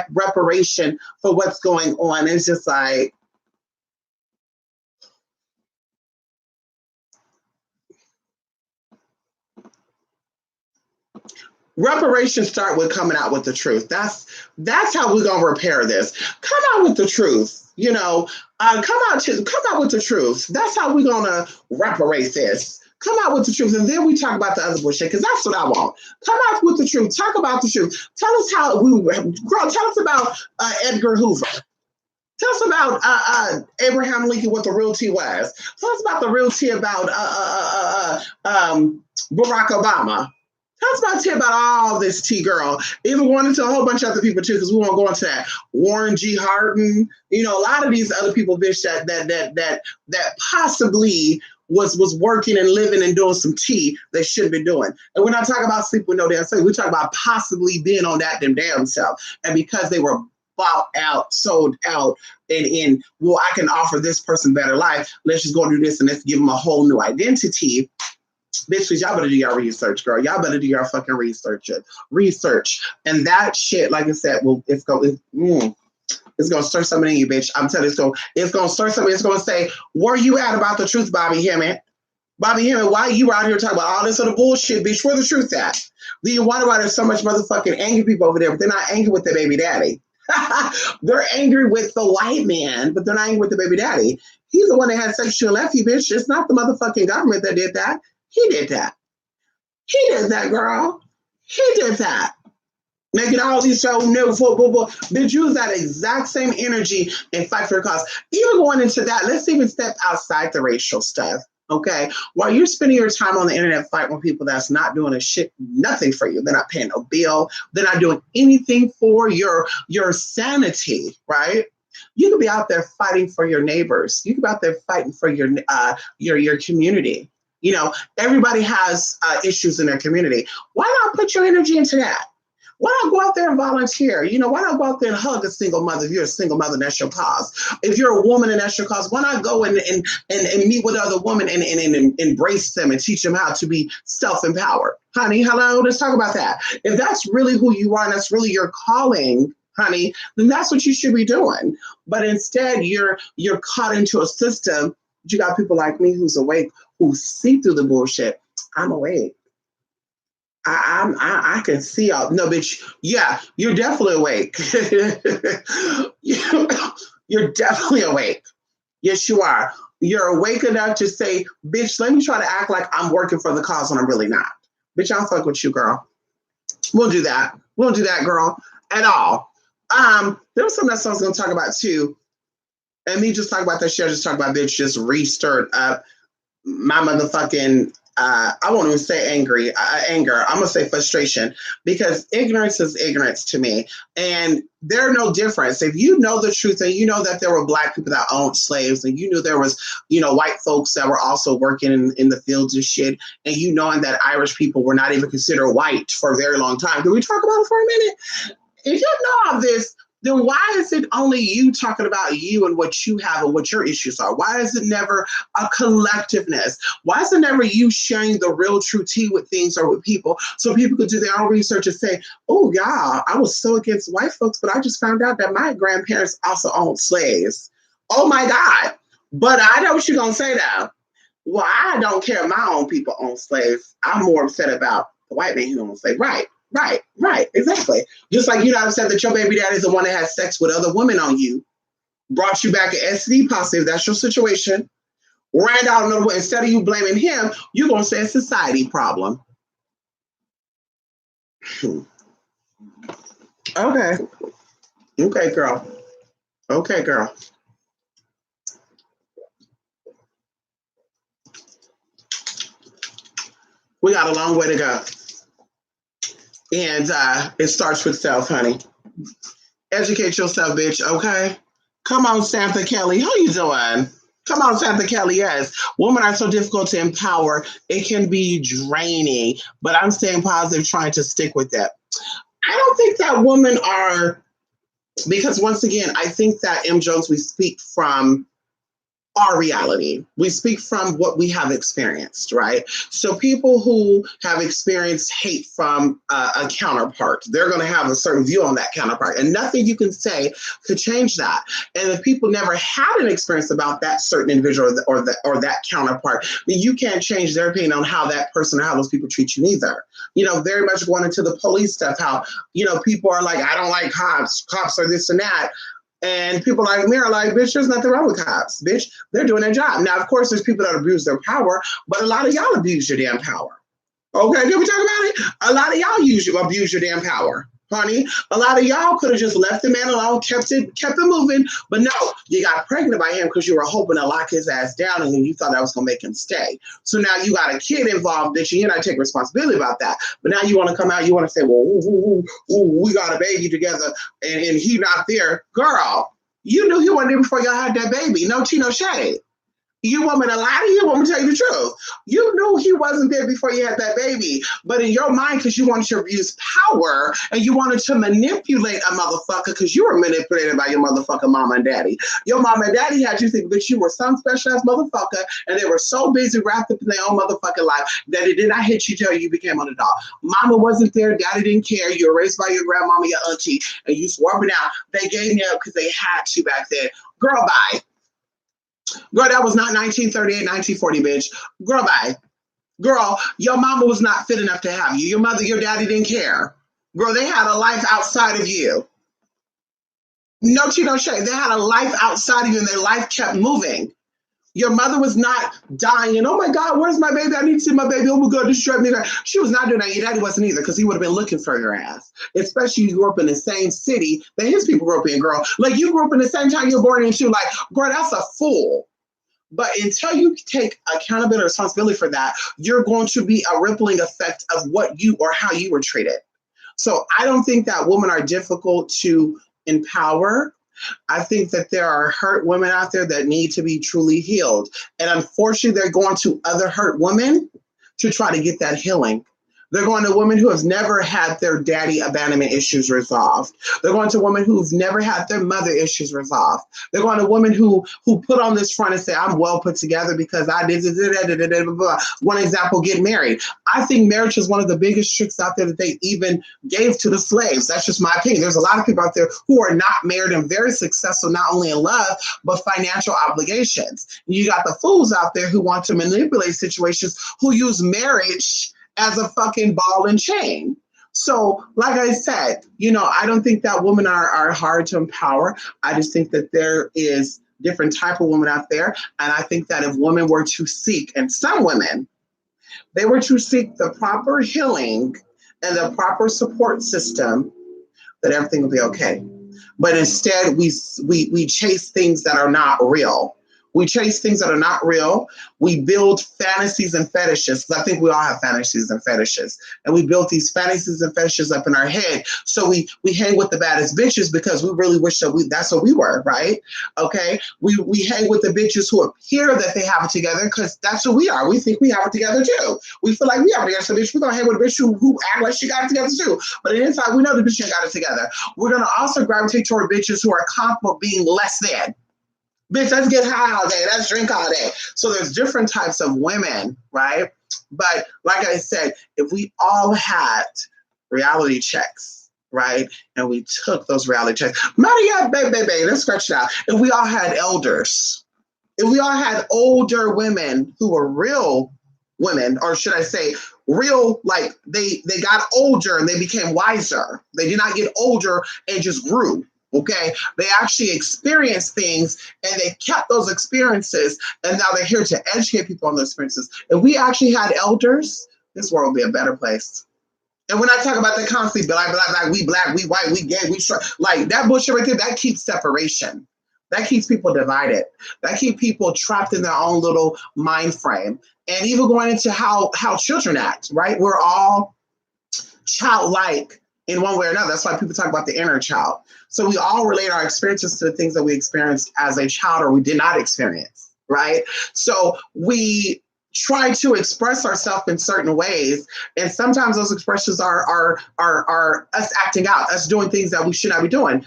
reparation for what's going on. It's just like, reparations start with coming out with the truth. That's how we're gonna repair this. Come out with the truth. Come out with the truth. That's how we're gonna reparate this. Come out with the truth, and then we talk about the other bullshit. Because that's what I want. Come out with the truth. Talk about the truth. Tell us Tell us about Edgar Hoover. Tell us about Abraham Lincoln, what the real tea was. Tell us about the real tea about Barack Obama. Tell us about all this tea, girl. Even going into a whole bunch of other people too, because we won't go into that. Warren G. Hardin, a lot of these other people, bitch, that possibly was working and living and doing some tea they shouldn't be doing. And we're not talking about sleep with no damn sleep. We're talking about possibly being on that damn self. And because they were bought out, sold out, and well, I can offer this person better life. Let's just go do this and let's give them a whole new identity. Bitch, y'all better do your research, girl. Y'all better do your fucking research. And that shit, like I said, it's gonna stir something in you, bitch. I'm telling you, it's gonna stir something. It's gonna say, where you at about the truth, Bobby Hemmett? Bobby Hemmett, why you out here talking about all this other bullshit, bitch? Where the truth at? Do you wonder why there's so much motherfucking angry people over there, but they're not angry with their baby daddy? They're angry with the white man, but they're not angry with the baby daddy. He's the one that had sex and left you, bitch. It's not the motherfucking government that did that. He did that. He did that, girl. He did that. Making all these shows new, bitch, use that exact same energy and fight for your cause. Even going into that, let's even step outside the racial stuff. Okay. While you're spending your time on the internet fighting with people that's not doing a shit, nothing for you. They're not paying no bill. They're not doing anything for your sanity, right? You could be out there fighting for your neighbors. You could be out there fighting for your community. You know, everybody has issues in their community. Why not put your energy into that? Why not go out there and volunteer? You know, why not go out there and hug a single mother if you're a single mother and that's your cause? If you're a woman and that's your cause, why not go and meet with other women and embrace them and teach them how to be self-empowered? Honey, hello, let's talk about that. If that's really who you are and that's really your calling, honey, then that's what you should be doing. But instead, you're caught into a system. You got people like me who's awake, who see through the bullshit. I'm awake. I can see all. No, bitch. Yeah, you're definitely awake. You're definitely awake. Yes, you are. You're awake enough to say, bitch, let me try to act like I'm working for the cause when I'm really not. Bitch, I'll fuck with you, girl. We'll do that. We'll do that, girl, at all. There was something else I was going to talk about too. And me just talk about that shit. I just talk about bitch just re-stirred up my motherfucking I won't even say anger. I'm gonna say frustration, because ignorance is ignorance to me, and there's no difference. If you know the truth and you know that there were black people that owned slaves, and you knew there was, you know, white folks that were also working in the fields and shit, and you knowing that Irish people were not even considered white for a very long time. Can we talk about it for a minute? If you know all this, then why is it only you talking about you and what you have and what your issues are? Why is it never a collectiveness? Why is it never you sharing the real true tea with things or with people so people could do their own research and say, oh, yeah, I was so against white folks, but I just found out that my grandparents also owned slaves. Oh, my God. But I know what you're going to say now. Well, I don't care if my own people own slaves. I'm more upset about the white man who owns slaves. Right, exactly. Just like you're not upset that your baby daddy is the one that had sex with other women on you, brought you back an STD positive, that's your situation, ran out another way. Instead of you blaming him, you're going to say it's a society problem. Okay. Okay, girl. Okay, girl. We got a long way to go. And it starts with self, honey. Educate yourself, bitch, okay? Come on, Samantha Kelly. How you doing? Come on, Samantha Kelly, yes. Women are so difficult to empower. It can be draining, but I'm staying positive, trying to stick with that. I don't think that women are, because once again, I think that M. Jones, we speak from our reality. We speak from what we have experienced, right? So people who have experienced hate from a counterpart, they're going to have a certain view on that counterpart, and nothing you can say could change that. And if people never had an experience about that certain individual or that counterpart, then you can't change their opinion on how that person or how those people treat you either. You know, very much going into the police stuff, how, you know, people are like, I don't like cops are this and that. And people like me are like, bitch, there's nothing wrong with cops, bitch. They're doing their job. Now, of course, there's people that abuse their power, but a lot of y'all abuse your damn power. Okay, can we talk about it? A lot of y'all abuse your damn power, honey. A lot of y'all could have just left the man alone, kept it moving, but no, you got pregnant by him because you were hoping to lock his ass down, and you thought that was gonna make him stay. So now you got a kid involved, bitch, and you're not taking responsibility about that. But now you want to come out, you want to say, well, we got a baby together, and he not there, girl. You knew he wasn't there before y'all had that baby. No tea, no shade. You want me to lie to you? Want me to tell you the truth? You knew he wasn't there before you had that baby. But in your mind, because you wanted to abuse power and you wanted to manipulate a motherfucker because you were manipulated by your motherfucking mama and daddy. Your mama and daddy had you think that you were some special ass motherfucker, and they were so busy wrapped up in their own motherfucking life that it did not hit you till you became an adult. Mama wasn't there. Daddy didn't care. You were raised by your grandmama, your auntie, and you swore it out. They gave me up because they had to back then. Girl, bye. Girl, that was not 1938, 1940, bitch. Girl, bye. Girl, your mama was not fit enough to have you. Your mother, your daddy didn't care. Girl, they had a life outside of you. No tea, no shade. They had a life outside of you, and their life kept moving. Your mother was not dying. Oh my God, where's my baby? I need to see my baby. Oh my God, destroy me. She was not doing that. Your daddy wasn't either, because he would have been looking for your ass. Especially you grew up in the same city that his people grew up in, girl. Like you grew up in the same time you were born into. Like, girl, that's a fool. But until you take accountability and responsibility for that, you're going to be a rippling effect of what you or how you were treated. So I don't think that women are difficult to empower. I think that there are hurt women out there that need to be truly healed. And unfortunately, they're going to other hurt women to try to get that healing. They're going to women who have never had their daddy abandonment issues resolved. They're going to women who've never had their mother issues resolved. They're going to women who put on this front and say, I'm well put together because I did blah. One example, get married. I think marriage is one of the biggest tricks out there that they even gave to the slaves. That's just my opinion. There's a lot of people out there who are not married and very successful, not only in love, but financial obligations. You got the fools out there who want to manipulate situations, who use marriage as a fucking ball and chain. So, like I said, I don't think that women are hard to empower. I just think that there is different type of women out there. And I think that if women were to seek, and some women, they were to seek the proper healing and the proper support system, that everything will be okay. But instead, we chase things that are not real. We chase things that are not real. We build fantasies and fetishes, because I think we all have fantasies and fetishes. And we build these fantasies and fetishes up in our head. So we hang with the baddest bitches because we really wish that that's what we were, right? Okay. We hang with the bitches who appear that they have it together because that's who we are. We think we have it together too. We feel like we have it together. So bitch, we're going to hang with a bitch who act like she got it together too. But inside, we know the bitch ain't got it together. We're going to also gravitate toward bitches who are comfortable being less than. Bitch, let's get high all day. Let's drink all day. So there's different types of women, right? But like I said, if we all had reality checks, right? And we took those reality checks. Maria, baby, let's scratch it out. If we all had elders, if we all had older women who were real women, or should I say real, like they got older and they became wiser. They did not get older and just grew. Okay, they actually experienced things and they kept those experiences, and now they're here to educate people on those experiences. If we actually had elders, this world would be a better place. And when I talk about the constantly black, we white, we gay, we straight, like that bullshit right there, that keeps separation. That keeps people divided. That keeps people trapped in their own little mind frame. And even going into how children act, right? We're all childlike in one way or another. That's why people talk about the inner child. So we all relate our experiences to the things that we experienced as a child or we did not experience, right? So we try to express ourselves in certain ways, and sometimes those expressions are us acting out, us doing things that we should not be doing.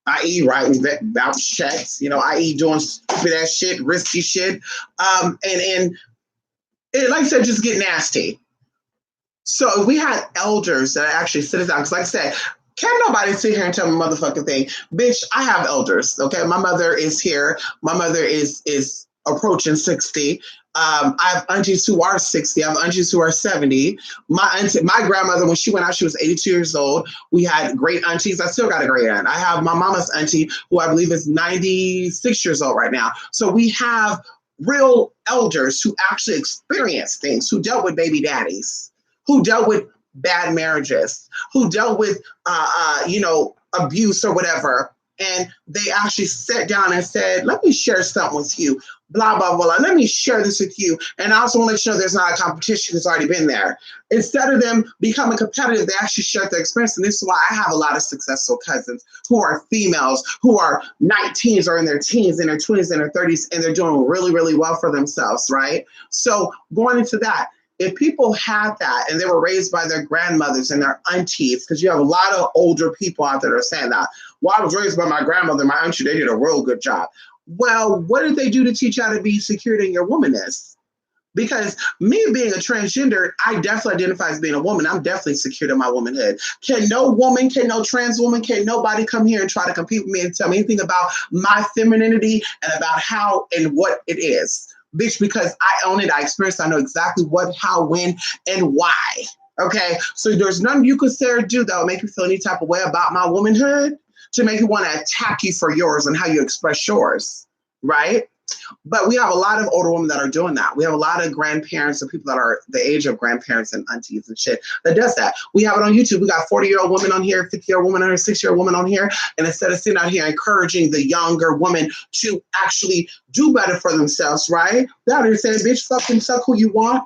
I.e., right, we bounce checks, i.e., doing stupid ass shit, risky shit, and like I said, just get nasty. So if we had elders that actually sit us down, because like I said, can't nobody sit here and tell me motherfucking thing. Bitch, I have elders, okay? My mother is here. My mother is approaching 60. I have aunties who are 60. I have aunties who are 70. My grandmother, when she went out, she was 82 years old. We had great aunties. I still got a great aunt. I have my mama's auntie, who I believe is 96 years old right now. So we have real elders who actually experienced things, who dealt with baby daddies, who dealt with bad marriages, who dealt with, abuse or whatever. And they actually sat down and said, let me share something with you, blah, blah, blah. Let me share this with you. And I also want to let you know there's not a competition that's already been there. Instead of them becoming competitive, they actually shared their experience. And this is why I have a lot of successful cousins who are females, who are 19s or in their teens, in their 20s, in their 30s, and they're doing really, really well for themselves, right? So going into that, if people had that and they were raised by their grandmothers and their aunties, because you have a lot of older people out there that are saying that, well, I was raised by my grandmother, my auntie, they did a real good job. Well, what did they do to teach you how to be secured in your womanness? Because me being a transgender, I definitely identify as being a woman. I'm definitely secured in my womanhood. Can no trans woman, can nobody come here and try to compete with me and tell me anything about my femininity and about how and what it is? Bitch, because I own it, I experienced it, I know exactly what, how, when, and why. Okay, so there's nothing you could say or do that will make you feel any type of way about my womanhood to make you want to attack you for yours and how you express yours, right? But we have a lot of older women that are doing that. We have a lot of grandparents and people that are the age of grandparents and aunties and shit that does that. We have it on YouTube. We got 40-year-old women on here, 50-year-old woman on here, 60-year-old woman on here. And instead of sitting out here encouraging the younger woman to actually do better for themselves, right? They're out here saying, bitch, fucking suck who you want.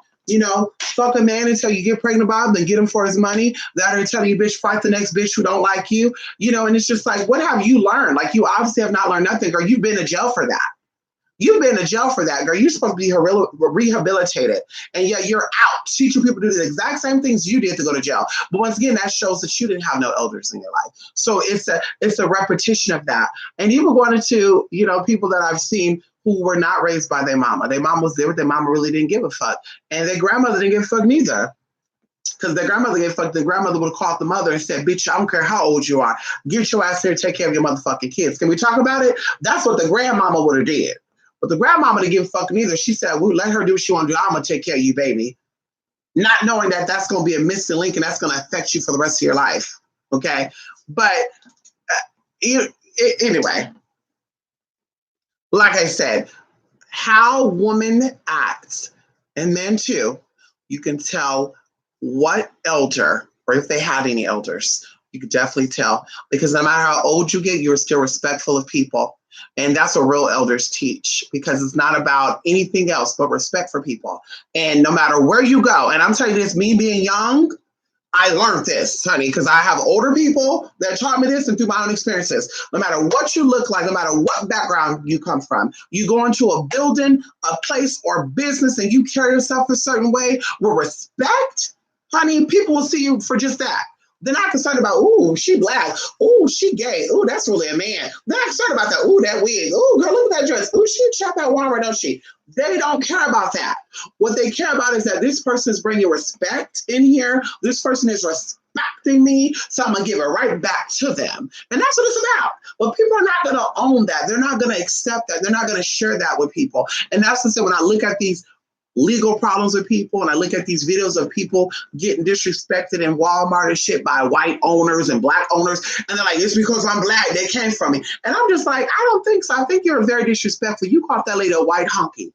Fuck a man until you get pregnant by him, then get him for his money. They're out here telling you, bitch, fight the next bitch who don't like you. And it's just like, what have you learned? Like, you obviously have not learned nothing, girl. You've been to jail for that. You've been to jail for that, girl. You're supposed to be rehabilitated. And yet you're out teaching people to do the exact same things you did to go to jail. But once again, that shows that you didn't have no elders in your life. So it's a repetition of that. And even going into, people that I've seen who were not raised by their mama. Their mama was there, but their mama really didn't give a fuck. And their grandmother didn't give a fuck neither. Because their grandmother gave a fuck, the grandmother would have called the mother and said, bitch, I don't care how old you are. Get your ass here and take care of your motherfucking kids. Can we talk about it? That's what the grandmama would have did. But the grandmama didn't give a fuck neither. She said, well, let her do what she want to do. I'm going to take care of you, baby. Not knowing that that's going to be a missing link and that's going to affect you for the rest of your life. Okay? But anyway, like I said, how women act, and men too, you can tell what elder, or if they had any elders, you could definitely tell. Because no matter how old you get, you're still respectful of people. And that's what real elders teach, because it's not about anything else but respect for people. And no matter where you go, and I'm telling you this, me being young, I learned this, honey, because I have older people that taught me this and through my own experiences. No matter what you look like, no matter what background you come from, you go into a building, a place, or business, and you carry yourself a certain way with respect, honey, people will see you for just that. They're not concerned about, ooh, she black. Ooh, she gay. Ooh, that's really a man. They're not concerned about that. Ooh, that wig. Ooh, girl, look at that dress. Ooh, she shop at Walmart, don't she? They don't care about that. What they care about is that this person is bringing respect in here. This person is respecting me, so I'm going to give it right back to them. And that's what it's about. But people are not going to own that. They're not going to accept that. They're not going to share that with people. And that's what when I look at these legal problems with people, and I look at these videos of people getting disrespected in Walmart and shit by white owners and black owners, and they're like, it's because I'm black, they came from me. And I'm just like, I don't think so. I think you're very disrespectful. You called that lady a white honky.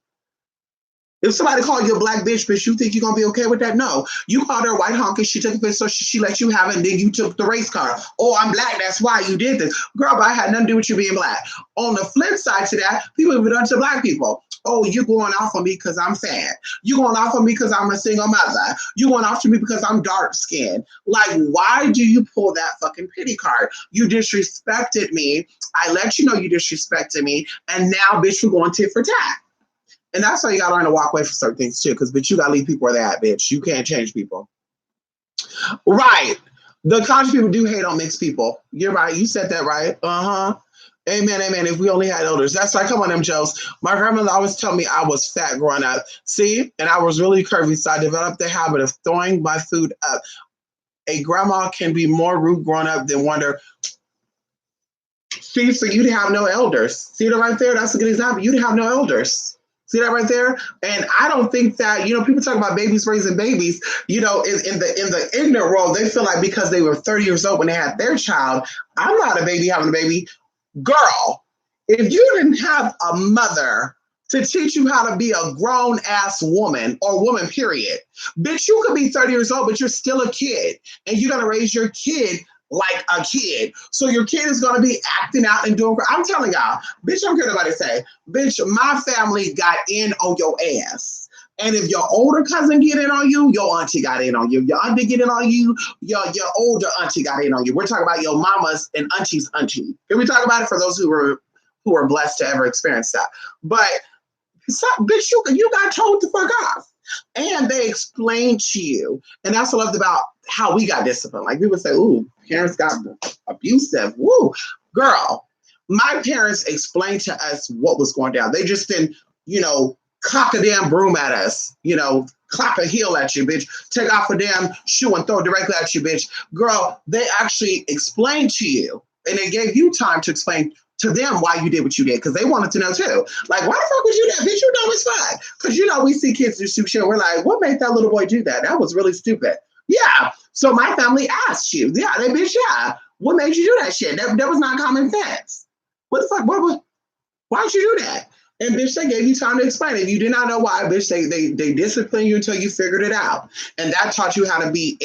If somebody called you a black bitch, you think you're going to be okay with that? No. You called her a white honky. She took a picture, so she let you have it, and then you took the race card. Oh, I'm black. That's why you did this. Girl, but I had nothing to do with you being black. On the flip side to that, people have done to black people. Oh, you're going off on me because I'm fat. You're going off on me because I'm a single mother. You're going off to me because I'm dark skinned. Like, why do you pull that fucking pity card? You disrespected me. I let you know you disrespected me. And now, bitch, we're going tit for tat. And that's why you got to learn to walk away from certain things too. Because, bitch, you got to leave people where they're at, bitch. You can't change people. Right. The conscious people do hate on mixed people. You're right. You said that right. Uh-huh. Amen, amen. If we only had elders. That's like, come on, them Joes. My grandmother always told me I was fat growing up. See? And I was really curvy, so I developed the habit of throwing my food up. A grandma can be more rude growing up than wonder. See, so you'd have no elders. See that right there? That's a good example. You'd have no elders. See that right there? And I don't think that, people talk about babies raising babies, in the ignorant world, they feel like because they were 30 years old when they had their child, I'm not a baby having a baby. Girl, if you didn't have a mother to teach you how to be a grown-ass woman or woman, period, bitch, you could be 30 years old, but you're still a kid. And you're going to raise your kid like a kid. So your kid is going to be acting out and doing, I'm telling y'all, bitch, I don't care what nobody say. Bitch, my family got in on your ass. And if your older cousin get in on you, your auntie got in on you. Your auntie get in on you, your older auntie got in on you. We're talking about your mama's and auntie's auntie. Can we talk about it for those who were blessed to ever experience that? But bitch, you got told to fuck off. And they explained to you. And that's what I loved about how we got disciplined. Like people say, ooh, parents got abusive. Woo, girl. My parents explained to us what was going down. They just didn't, cock a damn broom at us, clap a heel at you, bitch, take off a damn shoe and throw it directly at you, bitch. Girl, they actually explained to you, and they gave you time to explain to them why you did what you did, because they wanted to know too. Like, why the fuck would you do that, bitch? You know it's fine. Because, we see kids do stupid shit. We're like, what made that little boy do that? That was really stupid. Yeah. So my family asked you. Yeah, they bitch, yeah. What made you do that shit? That was not common sense. What the fuck? Why would you do that? And bitch, they gave you time to explain it. If you did not know why, bitch, they disciplined you until you figured it out. And that taught you how to be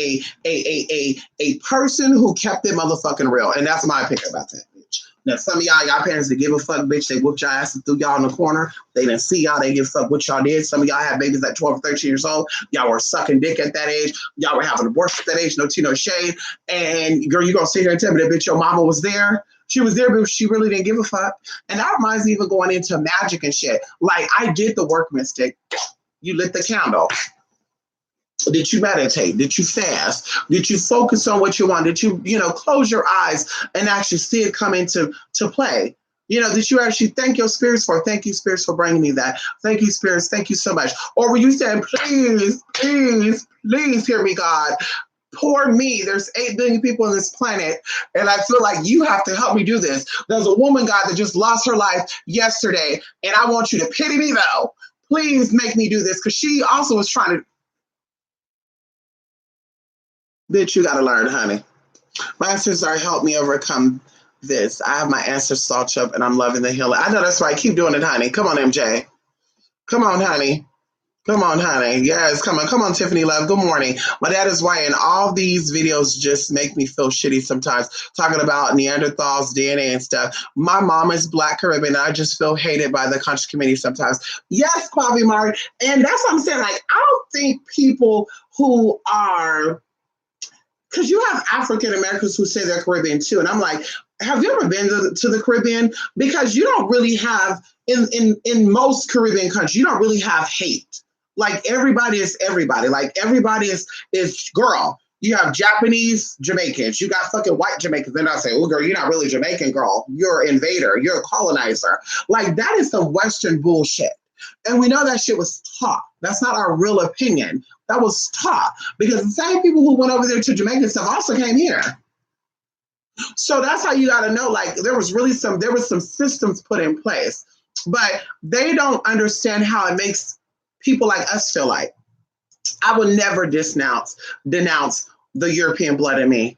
a person who kept it motherfucking real. And that's my opinion about that, bitch. Now, some of y'all parents that give a fuck, bitch, they whooped your ass and threw y'all in the corner. They didn't see y'all, they give a fuck what y'all did. Some of y'all had babies at 12 or 13 years old. Y'all were sucking dick at that age. Y'all were having abortion at that age, no tea, no shade. And girl, you gonna sit here and tell me that bitch, your mama was there? She was there, but she really didn't give a fuck. And that reminds me of even going into magic and shit. Like, I did the work, Mystic. You lit the candle. Did you meditate? Did you fast? Did you focus on what you want? Did you, close your eyes and actually see it come into play? Did you actually thank your spirits for? Thank you, spirits, for bringing me that. Thank you, spirits. Thank you so much. Or were you saying, please, please, please hear me, God? Poor me. There's 8 billion people on this planet, and I feel like you have to help me do this. There's a woman, God, that just lost her life yesterday, and I want you to pity me, though. Please make me do this, because she also was trying to. Bitch, you got to learn, honey. My ancestors are help me overcome this. I have my ancestors salt up, and I'm loving the healing. I know that's right. Keep doing it, honey. Come on, MJ. Come on, honey. Come on, honey. Yes, come on. Come on, Tiffany Love. Good morning. My dad is white, and all these videos just make me feel shitty sometimes, talking about Neanderthals, DNA, and stuff. My mom is Black Caribbean, and I just feel hated by the conscious community sometimes. Yes, Kwame Martin. And that's what I'm saying. Like, I don't think people who are, because you have African Americans who say they're Caribbean too. And I'm like, have you ever been to the Caribbean? Because you don't really have, in most Caribbean countries, you don't really have hate. Like, everybody is everybody. Like, everybody is girl. You have Japanese Jamaicans. You got fucking white Jamaicans. They're not saying, oh, girl, you're not really Jamaican, girl. You're an invader. You're a colonizer. Like, that is some Western bullshit. And we know that shit was taught. That's not our real opinion. That was taught. Because the same people who went over there to Jamaica and stuff also came here. So that's how you got to know, like, there was some systems put in place. But they don't understand how it makes people like us feel like. I will never denounce the European blood in me,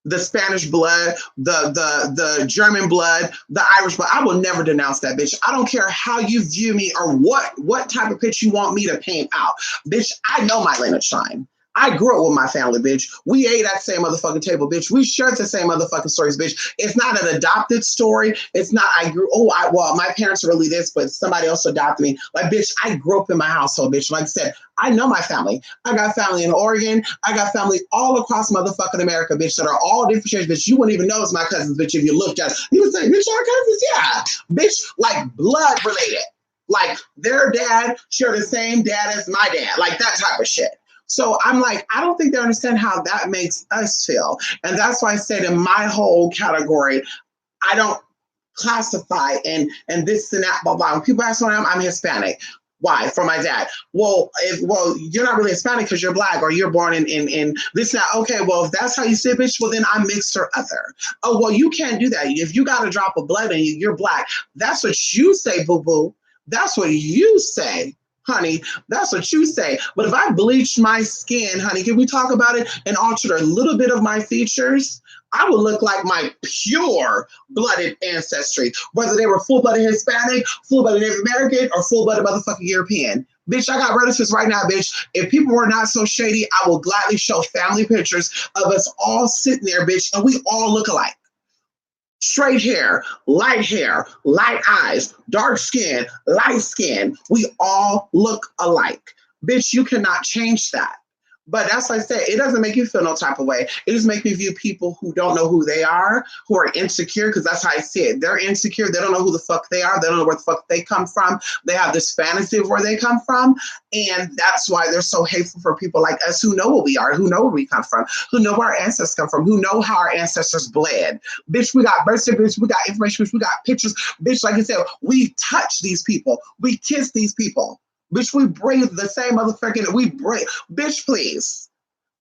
the Spanish blood, the German blood, the Irish blood. I will never denounce that, bitch. I don't care how you view me or what type of picture you want me to paint out. Bitch, I know my lineage shine. I grew up with my family, bitch. We ate at the same motherfucking table, bitch. We shared the same motherfucking stories, bitch. It's not an adopted story. It's not, my parents are really this, but somebody else adopted me. Like, bitch, I grew up in my household, bitch. Like I said, I know my family. I got family in Oregon. I got family all across motherfucking America, bitch, that are all different shades, bitch. You wouldn't even know it's my cousins, bitch, if you looked at it. You would say, bitch, our cousins? Yeah. Bitch, like blood related. Like, their dad shared the same dad as my dad. Like, that type of shit. So I'm like, I don't think they understand how that makes us feel. And that's why I said in my whole category, I don't classify and this and that, blah, blah. When people ask me I'm Hispanic. Why? For my dad. Well, you're not really Hispanic because you're Black or you're born in this and that. Okay, well, if that's how you say, bitch, well, then I'm mixed or other. Oh, well, you can't do that. If you got a drop of blood and you're Black, that's what you say, boo-boo. That's what you say. Honey, that's what you say. But if I bleached my skin, honey, can we talk about it and altered a little bit of my features? I would look like my pure-blooded ancestry, whether they were full-blooded Hispanic, full-blooded Native American, or full-blooded motherfucking European. Bitch, I got relatives right now, bitch. If people were not so shady, I will gladly show family pictures of us all sitting there, bitch, and we all look alike. Straight hair, light eyes, dark skin, light skin. We all look alike. Bitch, you cannot change that. But that's like I said, it doesn't make you feel no type of way. It just makes me view people who don't know who they are, who are insecure, because that's how I see it. They're insecure. They don't know who the fuck they are. They don't know where the fuck they come from. They have this fantasy of where they come from. And that's why they're so hateful for people like us who know what we are, who know where we come from, who know where our ancestors come from, who know how our ancestors bled. Bitch, we got birth certificates, we got information, bitch, we got pictures. Bitch, like I said, we touch these people. We kiss these people. Bitch, we breathe the same motherfucking, we breathe. Bitch, please.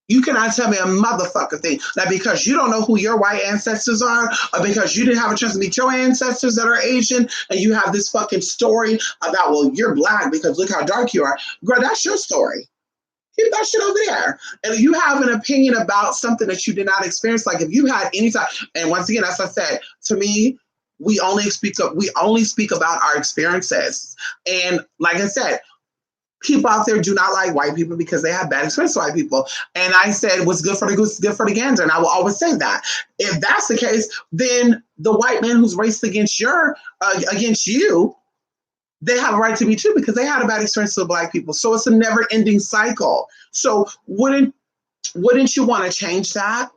You cannot tell me a motherfucker thing that because you don't know who your white ancestors are, or because you didn't have a chance to meet your ancestors that are Asian, and you have this fucking story about, well, you're Black because look how dark you are. Girl, that's your story. Keep that shit over there. And if you have an opinion about something that you did not experience, like if you had any time, and once again, as I said, to me, We only speak about our experiences. And like I said, people out there do not like white people because they have bad experience with white people. And I said, what's good for the goose is good for the gander. And I will always say that. If that's the case, then the white man who's racist against you, they have a right to be too because they had a bad experience with black people. So it's a never ending cycle. So wouldn't you want to change that?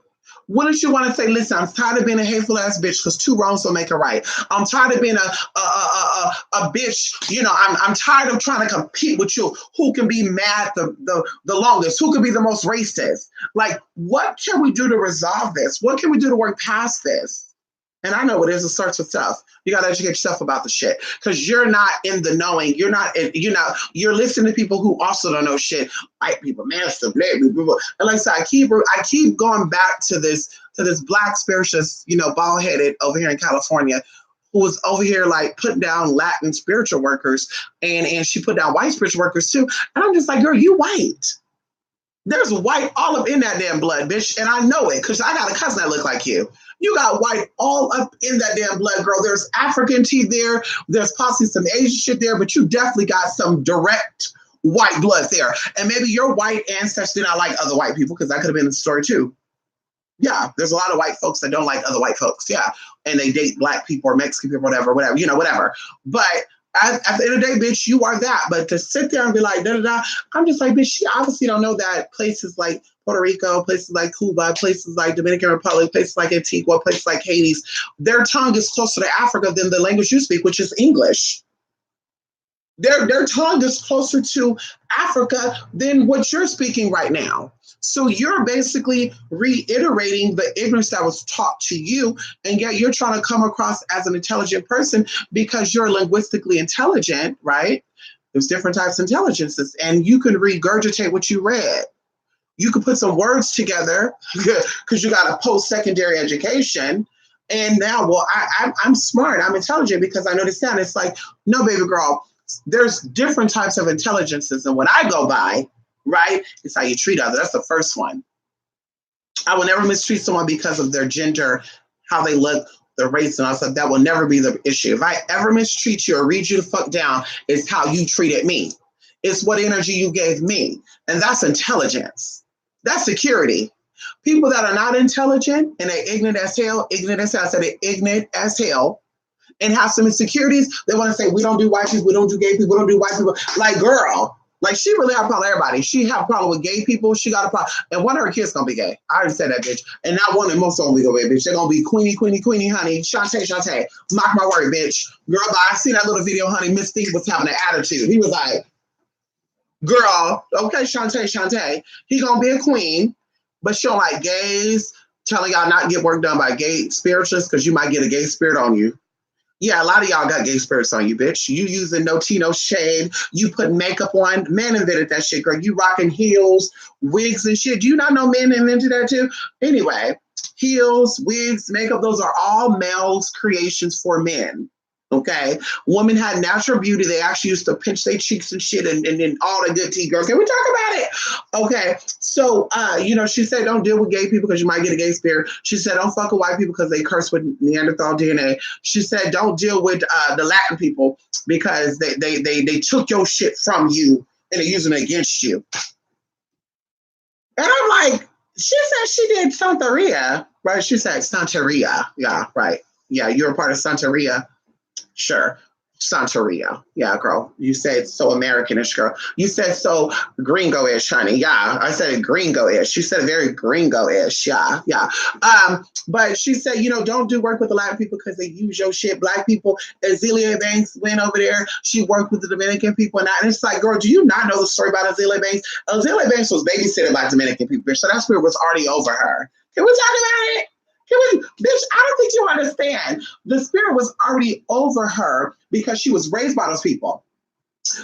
Wouldn't you want to say, listen, I'm tired of being a hateful ass bitch because two wrongs don't make a right. I'm tired of being a bitch. You know, I'm tired of trying to compete with you. Who can be mad the longest? Who can be the most racist? Like, what can we do to resolve this? What can we do to work past this? And I know it is a search of stuff. You got to educate yourself about the shit because you're not in the knowing. You're listening to people who also don't know shit. White people, master, black people. And like I said, I keep going back to this black spiritualist, bald headed over here in California, who was over here like putting down Latin spiritual workers, and she put down white spiritual workers too. And I'm just like, girl, you white. There's white all up in that damn blood, bitch. And I know it because I got a cousin that look like you. You got white all up in that damn blood, girl. There's African tea there. There's possibly some Asian shit there, but you definitely got some direct white blood there. And maybe your white ancestors did not like other white people because that could have been the story too. Yeah, there's a lot of white folks that don't like other white folks. Yeah. And they date black people or Mexican people, whatever. Whatever. But at the end of the day, bitch, you are that. But to sit there and be like, da-da-da, I'm just like, bitch, she obviously don't know that places like Puerto Rico, places like Cuba, places like Dominican Republic, places like Antigua, places like Haiti, their tongue is closer to Africa than the language you speak, which is English. Their tongue is closer to Africa than what you're speaking right now. So you're basically reiterating the ignorance that was taught to you, and yet you're trying to come across as an intelligent person because you're linguistically intelligent, right? There's different types of intelligences, and you can regurgitate what you read. You can put some words together because you got a post-secondary education. And now, well, I'm smart, I'm intelligent because I know the sound. It's like, no, baby girl, there's different types of intelligences. And when I go by, right, it's how you treat others. That's the first one. I will never mistreat someone because of their gender, how they look, their race, and all stuff. That will never be the issue. If I ever mistreat you or read you the fuck down, it's how you treated me. It's what energy you gave me. And that's intelligence. That's security. People that are not intelligent and they're ignorant as hell, I said it, ignorant as hell, and have some insecurities, they want to say, we don't do white people, we don't do gay people, we don't do white people. Like, girl, like she really have a problem with everybody. She have a problem with gay people. She got a problem. And one of her kids gonna be gay. I already said that, bitch. And not one and most only gonna be a bitch. They're gonna be Queenie, honey. Shantae. Mock my word, bitch. Girl, but I seen that little video, honey. Miss Steve was having an attitude. He was like, girl, okay, Shantae. He gonna be a queen, but she don't like gays, telling y'all not get work done by gay spiritualists because you might get a gay spirit on you. Yeah, a lot of y'all got gay spirits on you, bitch. You using no tea, no shade. You put makeup on. Men invented that shit, girl. You rocking heels, wigs and shit. Do you not know men invented that too? Anyway, heels, wigs, makeup, those are all males' creations for men. Okay, women had natural beauty. They actually used to pinch their cheeks and shit, and all the good tea, girl. Can we talk about it? Okay, so she said don't deal with gay people because you might get a gay spirit. She said don't fuck with white people because they curse with Neanderthal DNA. She said don't deal with the Latin people because they took your shit from you and they're using it against you. And I'm like, she said she did Santeria, right? She said Santeria. Yeah, right. Yeah, you're a part of Santeria. Sure. Santeria. Yeah, girl. You said so Americanish, girl. You said so gringo-ish, honey. Yeah, I said it gringo-ish. She said very gringo-ish. Yeah. But she said, don't do work with the Latin people because they use your shit. Black people, Azealia Banks went over there. She worked with the Dominican people. And it's like, girl, do you not know the story about Azealia Banks? Azealia Banks was babysitted by Dominican people. So that spirit was already over her. Can we talk about it? Bitch, I don't think you understand. The spirit was already over her because she was raised by those people.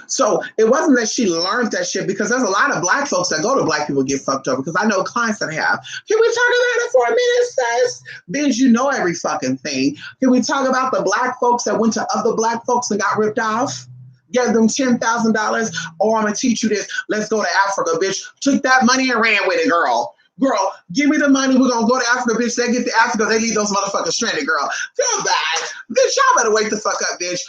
So it wasn't that she learned that shit because there's a lot of black folks that go to black people get fucked over because I know clients that have. Can we talk about it for a minute, sis? Bitch, you know every fucking thing. Can we talk about the black folks that went to other black folks and got ripped off? Gave them $10,000. Oh, I'm going to teach you this. Let's go to Africa, bitch. Took that money and ran with it, girl. Girl, give me the money. We're gonna go to Africa, bitch. They get to Africa, they leave those motherfuckers stranded, girl. Feel bad. Bitch, y'all better wake the fuck up, bitch.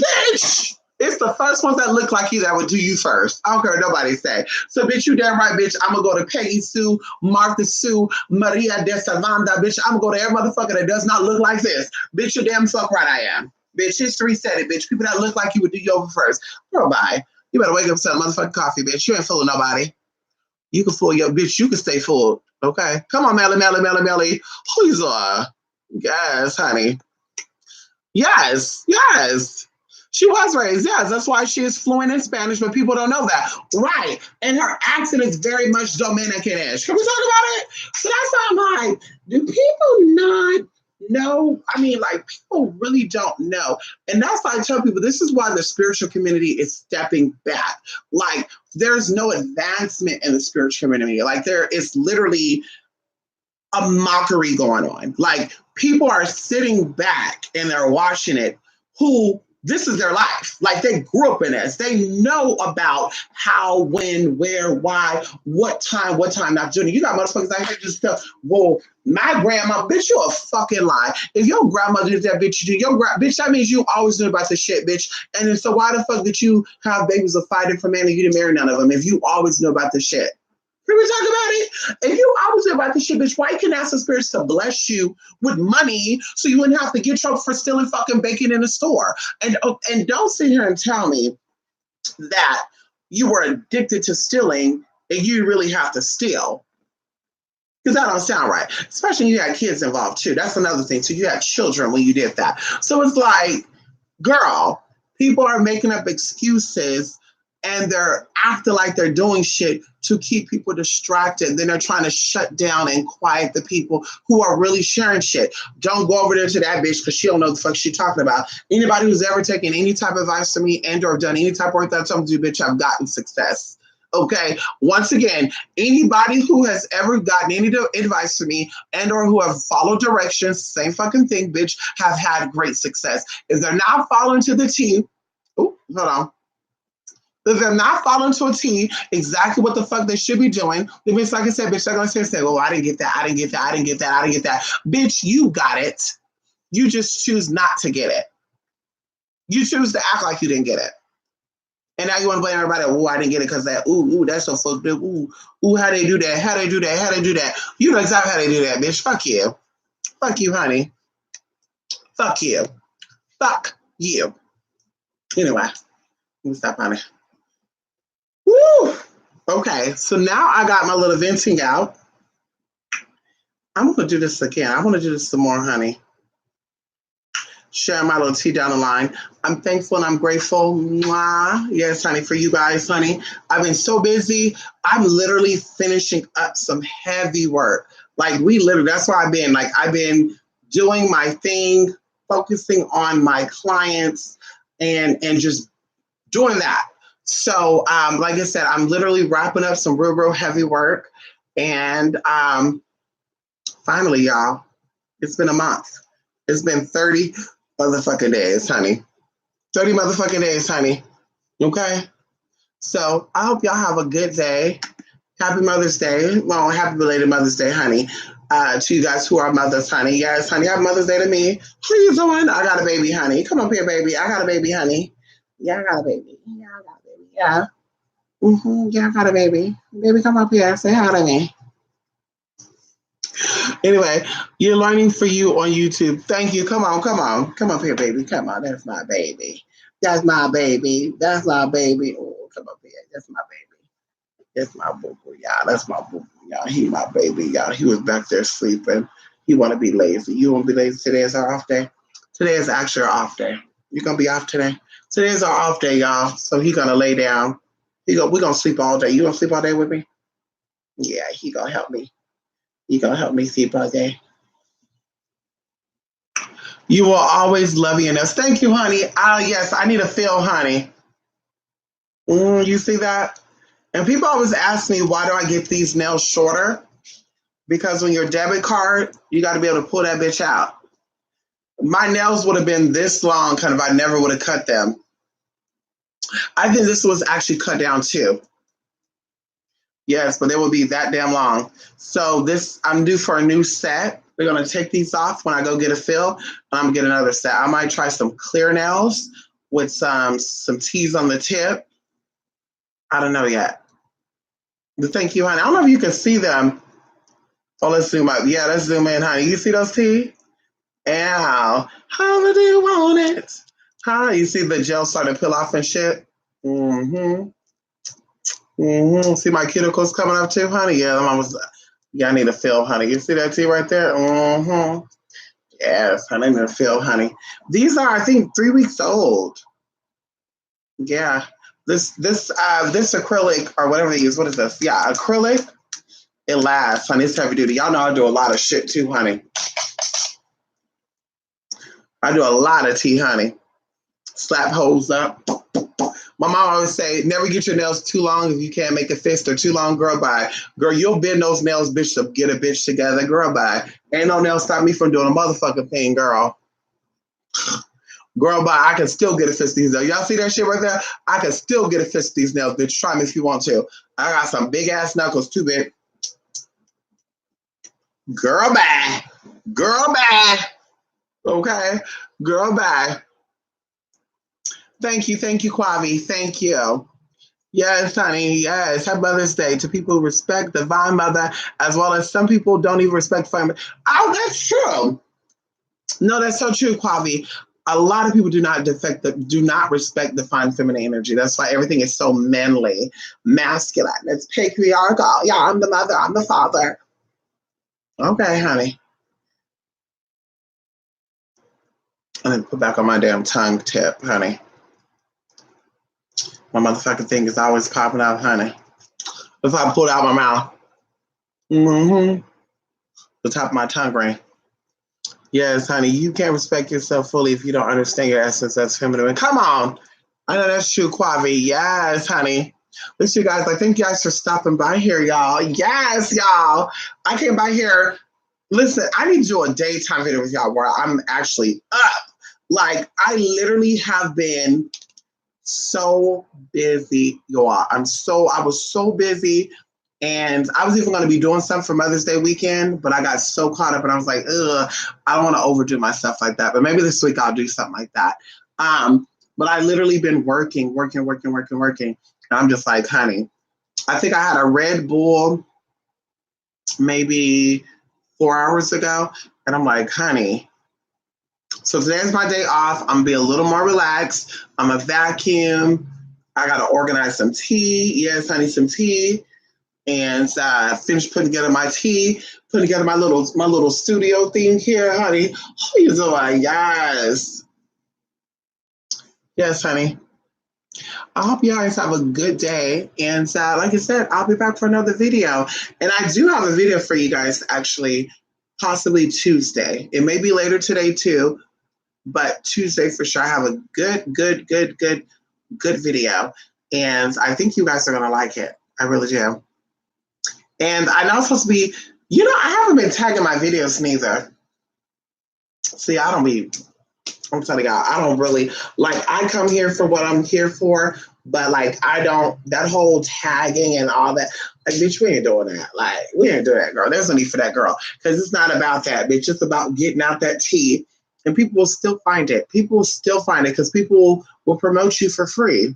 Bitch! It's the first ones that look like you that would do you first. I don't care what nobody say. So, bitch, you damn right, bitch. I'm gonna go to Peggy Sue, Martha Sue, Maria de Savanda, bitch. I'm gonna go to every motherfucker that does not look like this. Bitch, you damn fuck right I am. Bitch, history said it, bitch. People that look like you would do you over first. Girl, bye. You better wake up and sell motherfucking coffee, bitch. You ain't fooling nobody. You can fool your bitch. You can stay full. Okay? Come on, Melly, Melly, Melly, Melly. Who's Yes, honey. Yes, yes. She was raised, yes. That's why she is fluent in Spanish, but people don't know that. Right. And her accent is very much Dominican-ish. Can we talk about it? So that's why I'm like, do people not know? I mean, like, people really don't know. And that's why I tell people this is why the spiritual community is stepping back. Like, there's no advancement in the spiritual community. Like, there is literally a mockery going on. Like, people are sitting back and they're watching it who this is their life. Like, they grew up in this. They know about how, when, where, why, what time not doing it. You got motherfuckers out here just tell, well, my grandma, bitch, you a fucking lie. If your grandmother did that, bitch, you do. Bitch, that means you always knew about this shit, bitch. And then so why the fuck did you have babies with 5 different men and you didn't marry none of them if you always knew about this shit? Can we talk about it? If you always know about this shit, bitch, why you can ask the spirits to bless you with money so you wouldn't have to get trouble for stealing fucking bacon in the store? And don't sit here and tell me that you were addicted to stealing and you really have to steal. Because that don't sound right. Especially when you had kids involved too. That's another thing. So you had children when you did that. So it's like, girl, people are making up excuses and they're acting like they're doing shit to keep people distracted. Then they're trying to shut down and quiet the people who are really sharing shit. Don't go over there to that bitch because she don't know the fuck she's talking about. Anybody who's ever taken any type of advice from me and or done any type of work that I'm telling you, bitch, I've gotten success. Okay. Once again, anybody who has ever gotten any advice from me and or who have followed directions, same fucking thing, bitch, have had great success. If they're not following to the T, hold on. If they're not following to a T exactly what the fuck they should be doing, then bitch, like I said, bitch, they're gonna say, well, I didn't get that, I didn't get that, I didn't get that, I didn't get that. Bitch, you got it. You just choose not to get it. You choose to act like you didn't get it. And now you want to blame everybody, oh, I didn't get it because that, ooh, that's so fucked up. Ooh, how they do that, how they do that, how they do that. You know exactly how they do that, bitch. Fuck you. Fuck you, honey. Fuck you. Fuck you. Anyway, let me stop, honey. Woo! Okay, so now I got my little venting out. I'm going to do this again. I want to do this some more, honey. Share my little tea down the line. I'm thankful and I'm grateful. Mwah. Yes, honey, for you guys, honey. I've been so busy. I'm literally finishing up some heavy work. Like, that's where I've been doing my thing, focusing on my clients and just doing that. So, like I said, I'm literally wrapping up some real heavy work. And finally, y'all, it's been a month. It's been 30 motherfucking days, honey. 30 motherfucking days, honey. Okay? So, I hope y'all have a good day. Happy Mother's Day. Well, happy belated Mother's Day, honey. To you guys who are mothers, honey. Yes, honey, happy Mother's Day to me. What are you doing? I got a baby, honey. Come up here, baby. I got a baby, honey. Yeah, I got a baby. Yeah, I got a baby. Yeah. Yeah, I got a baby. Baby, come up here. Say hi to me. Anyway, you're learning for you on YouTube. Thank you. Come on. Come up here, baby. Come on. That's my baby. That's my baby. That's my baby. Oh, come up here. That's my baby. That's my boo-boo, y'all. That's my boo-boo, y'all. He my baby, y'all. He was back there sleeping. He want to be lazy. You want to be lazy? Today is our off day. Today is actually our off day. You going to be off today? Today is our off day, y'all. So he going to lay down. We're going to sleep all day. You going to sleep all day with me? Yeah, he going to help me. He going to help me sleep all day. You will always love us. Thank you, honey. Yes, I need a fill, honey. You see that? And people always ask me, why do I get these nails shorter? Because when your debit card, you got to be able to pull that bitch out. My nails would have been this long, kind of, I never would have cut them. I think this was actually cut down too. Yes, but they will be that damn long. So this, I'm due for a new set. We're gonna take these off when I go get a fill. And I'm gonna get another set. I might try some clear nails with some teas on the tip. I don't know yet. But thank you, honey. I don't know if you can see them. Oh, let's zoom up. Yeah, let's zoom in, honey. You see those teas? And how do you want it? Huh? You see the gel starting to peel off and shit? Mm-hmm. Mm-hmm. See my cuticles coming up too, honey? Yeah, I need a fill, honey. You see that tea right there? Mm-hmm. Yes, honey, I need a fill, honey. These are, I think, 3 weeks old. Yeah. This acrylic or whatever they use, what is this? Yeah, acrylic. It lasts, honey. It's heavy duty. Y'all know I do a lot of shit too, honey. I do a lot of tea, honey. Slap holes up. My mom always say, never get your nails too long if you can't make a fist, or too long, girl, bye. Girl, you'll bend those nails, bitch, to get a bitch together, girl, bye. Ain't no nails stop me from doing a motherfucking thing, girl. Girl, bye. I can still get a fist these nails. Y'all see that shit right there? I can still get a fist these nails, bitch. Try me if you want to. I got some big ass knuckles too, bitch. Girl, bye. Girl, bye. Okay? Girl, bye. Thank you, Quavi. Thank you. Yes, honey. Yes. Happy Mother's Day to people who respect the Divine Mother, as well as some people don't even respect family. Oh, that's true. No, that's so true, Quavi. A lot of people do not respect the fine feminine energy. That's why everything is so manly, masculine. It's patriarchal. Yeah, I'm the mother. I'm the father. Okay, honey. I'm gonna put back on my damn tongue tip, honey. My motherfucking thing is always popping out, honey. If I pull it out my mouth, the top of my tongue ring. Yes, honey, you can't respect yourself fully if you don't understand your essence as feminine. Come on. I know that's true, Quavi. Yes, honey. Listen, you guys, I thank you guys for stopping by here, y'all. Yes, y'all. I came by here. Listen, I need to do a daytime video with y'all where I'm actually up. Like, I literally have been so busy, y'all. I was so busy, and I was even going to be doing something for Mother's Day weekend, but I got so caught up, and I was like, ugh, I don't want to overdo myself like that. But maybe this week I'll do something like that. But I literally been working. And I'm just like, honey, I think I had a Red Bull maybe 4 hours ago, and I'm like, honey. So today's my day off. I'm gonna be a little more relaxed. I'm a vacuum. I gotta organize some tea. Yes, honey, some tea. And finish putting together my tea, putting together my little studio thing here, honey. How you doing? Yes. Yes, honey. I hope you guys have a good day. And like I said, I'll be back for another video. And I do have a video for you guys, actually, possibly Tuesday. It may be later today, too. But Tuesday for sure, I have a good video. And I think you guys are going to like it. I really do. And I know it's supposed to be, I haven't been tagging my videos neither. See, I'm telling y'all, I don't really, I come here for what I'm here for, but that whole tagging and all that, bitch, we ain't doing that. We ain't doing that, girl. There's no need for that, girl. Because it's not about that, bitch. It's about getting out that tea. And people will still find it. People will still find it because people will promote you for free.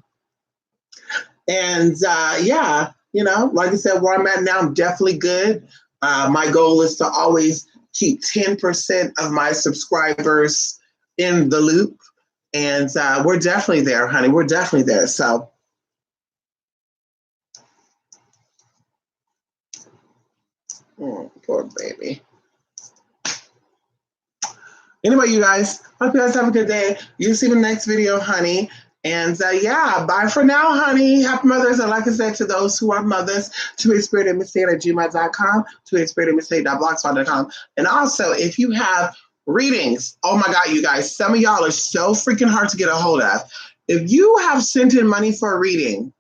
And like I said, where I'm at now, I'm definitely good. My goal is to always keep 10% of my subscribers in the loop. And we're definitely there, honey. We're definitely there. So poor baby. Anyway, you guys, hope you guys have a good day. You see the next video, honey. And bye for now, honey. Happy Mother's. And like I said, to those who are mothers, toaspiritedmisstate@gmail.com, toaspiritedmisstate.blogspot.com. And also, if you have readings, oh my God, you guys, some of y'all are so freaking hard to get a hold of. If you have sent in money for a reading,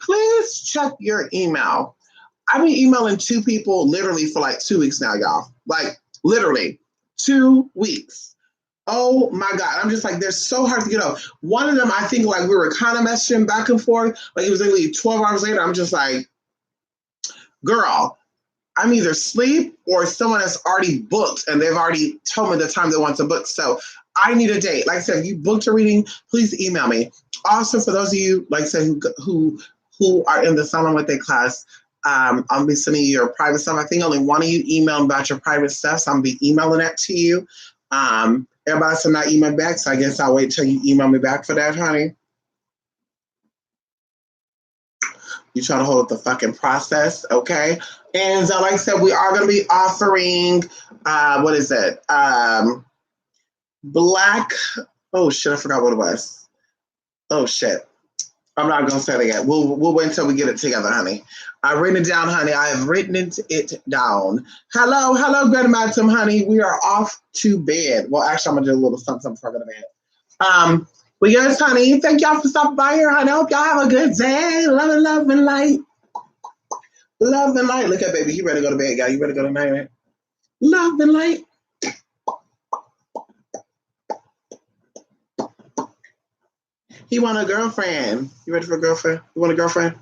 please check your email. I've been emailing 2 people literally for 2 weeks now, y'all. Literally 2 weeks. Oh my God. I'm just they're so hard to get on. One of them, I think we were kind of messaging back and forth. It was literally 12 hours later. I'm just girl, I'm either asleep or someone has already booked and they've already told me the time they want to book. So I need a date. Like I said, if you booked a reading, please email me. Also, for those of you, like I said, who are in the Someone with a class, I'll be sending you your private stuff. I think only one of you emailed about your private stuff, so I'll be emailing that to you. Everybody else will not email back, so I guess I'll wait till you email me back for that, honey. You try to hold up the fucking process, okay? And like I said, we are going to be offering, what is it? Black, oh shit, I forgot what it was. Oh shit. I'm not going to say it again. We'll wait until we get it together, honey. I've written it down, honey. I have written it down. Hello, Greta Madison, honey. We are off to bed. Well, actually, I'm going to do a little something before I go to bed. But yes, honey, thank y'all for stopping by here, honey. I hope y'all have a good day. Love and light. Love and light. Look at baby. You ready to go to bed, guy. You ready to go to night, right? Love and light. He want a girlfriend. You ready for a girlfriend? You want a girlfriend?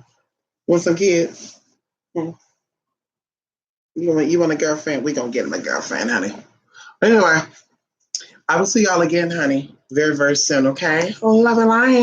Want some kids? You want a girlfriend? We gonna get him a girlfriend, honey. Anyway, I will see y'all again, honey, very, very soon, okay? Love and light.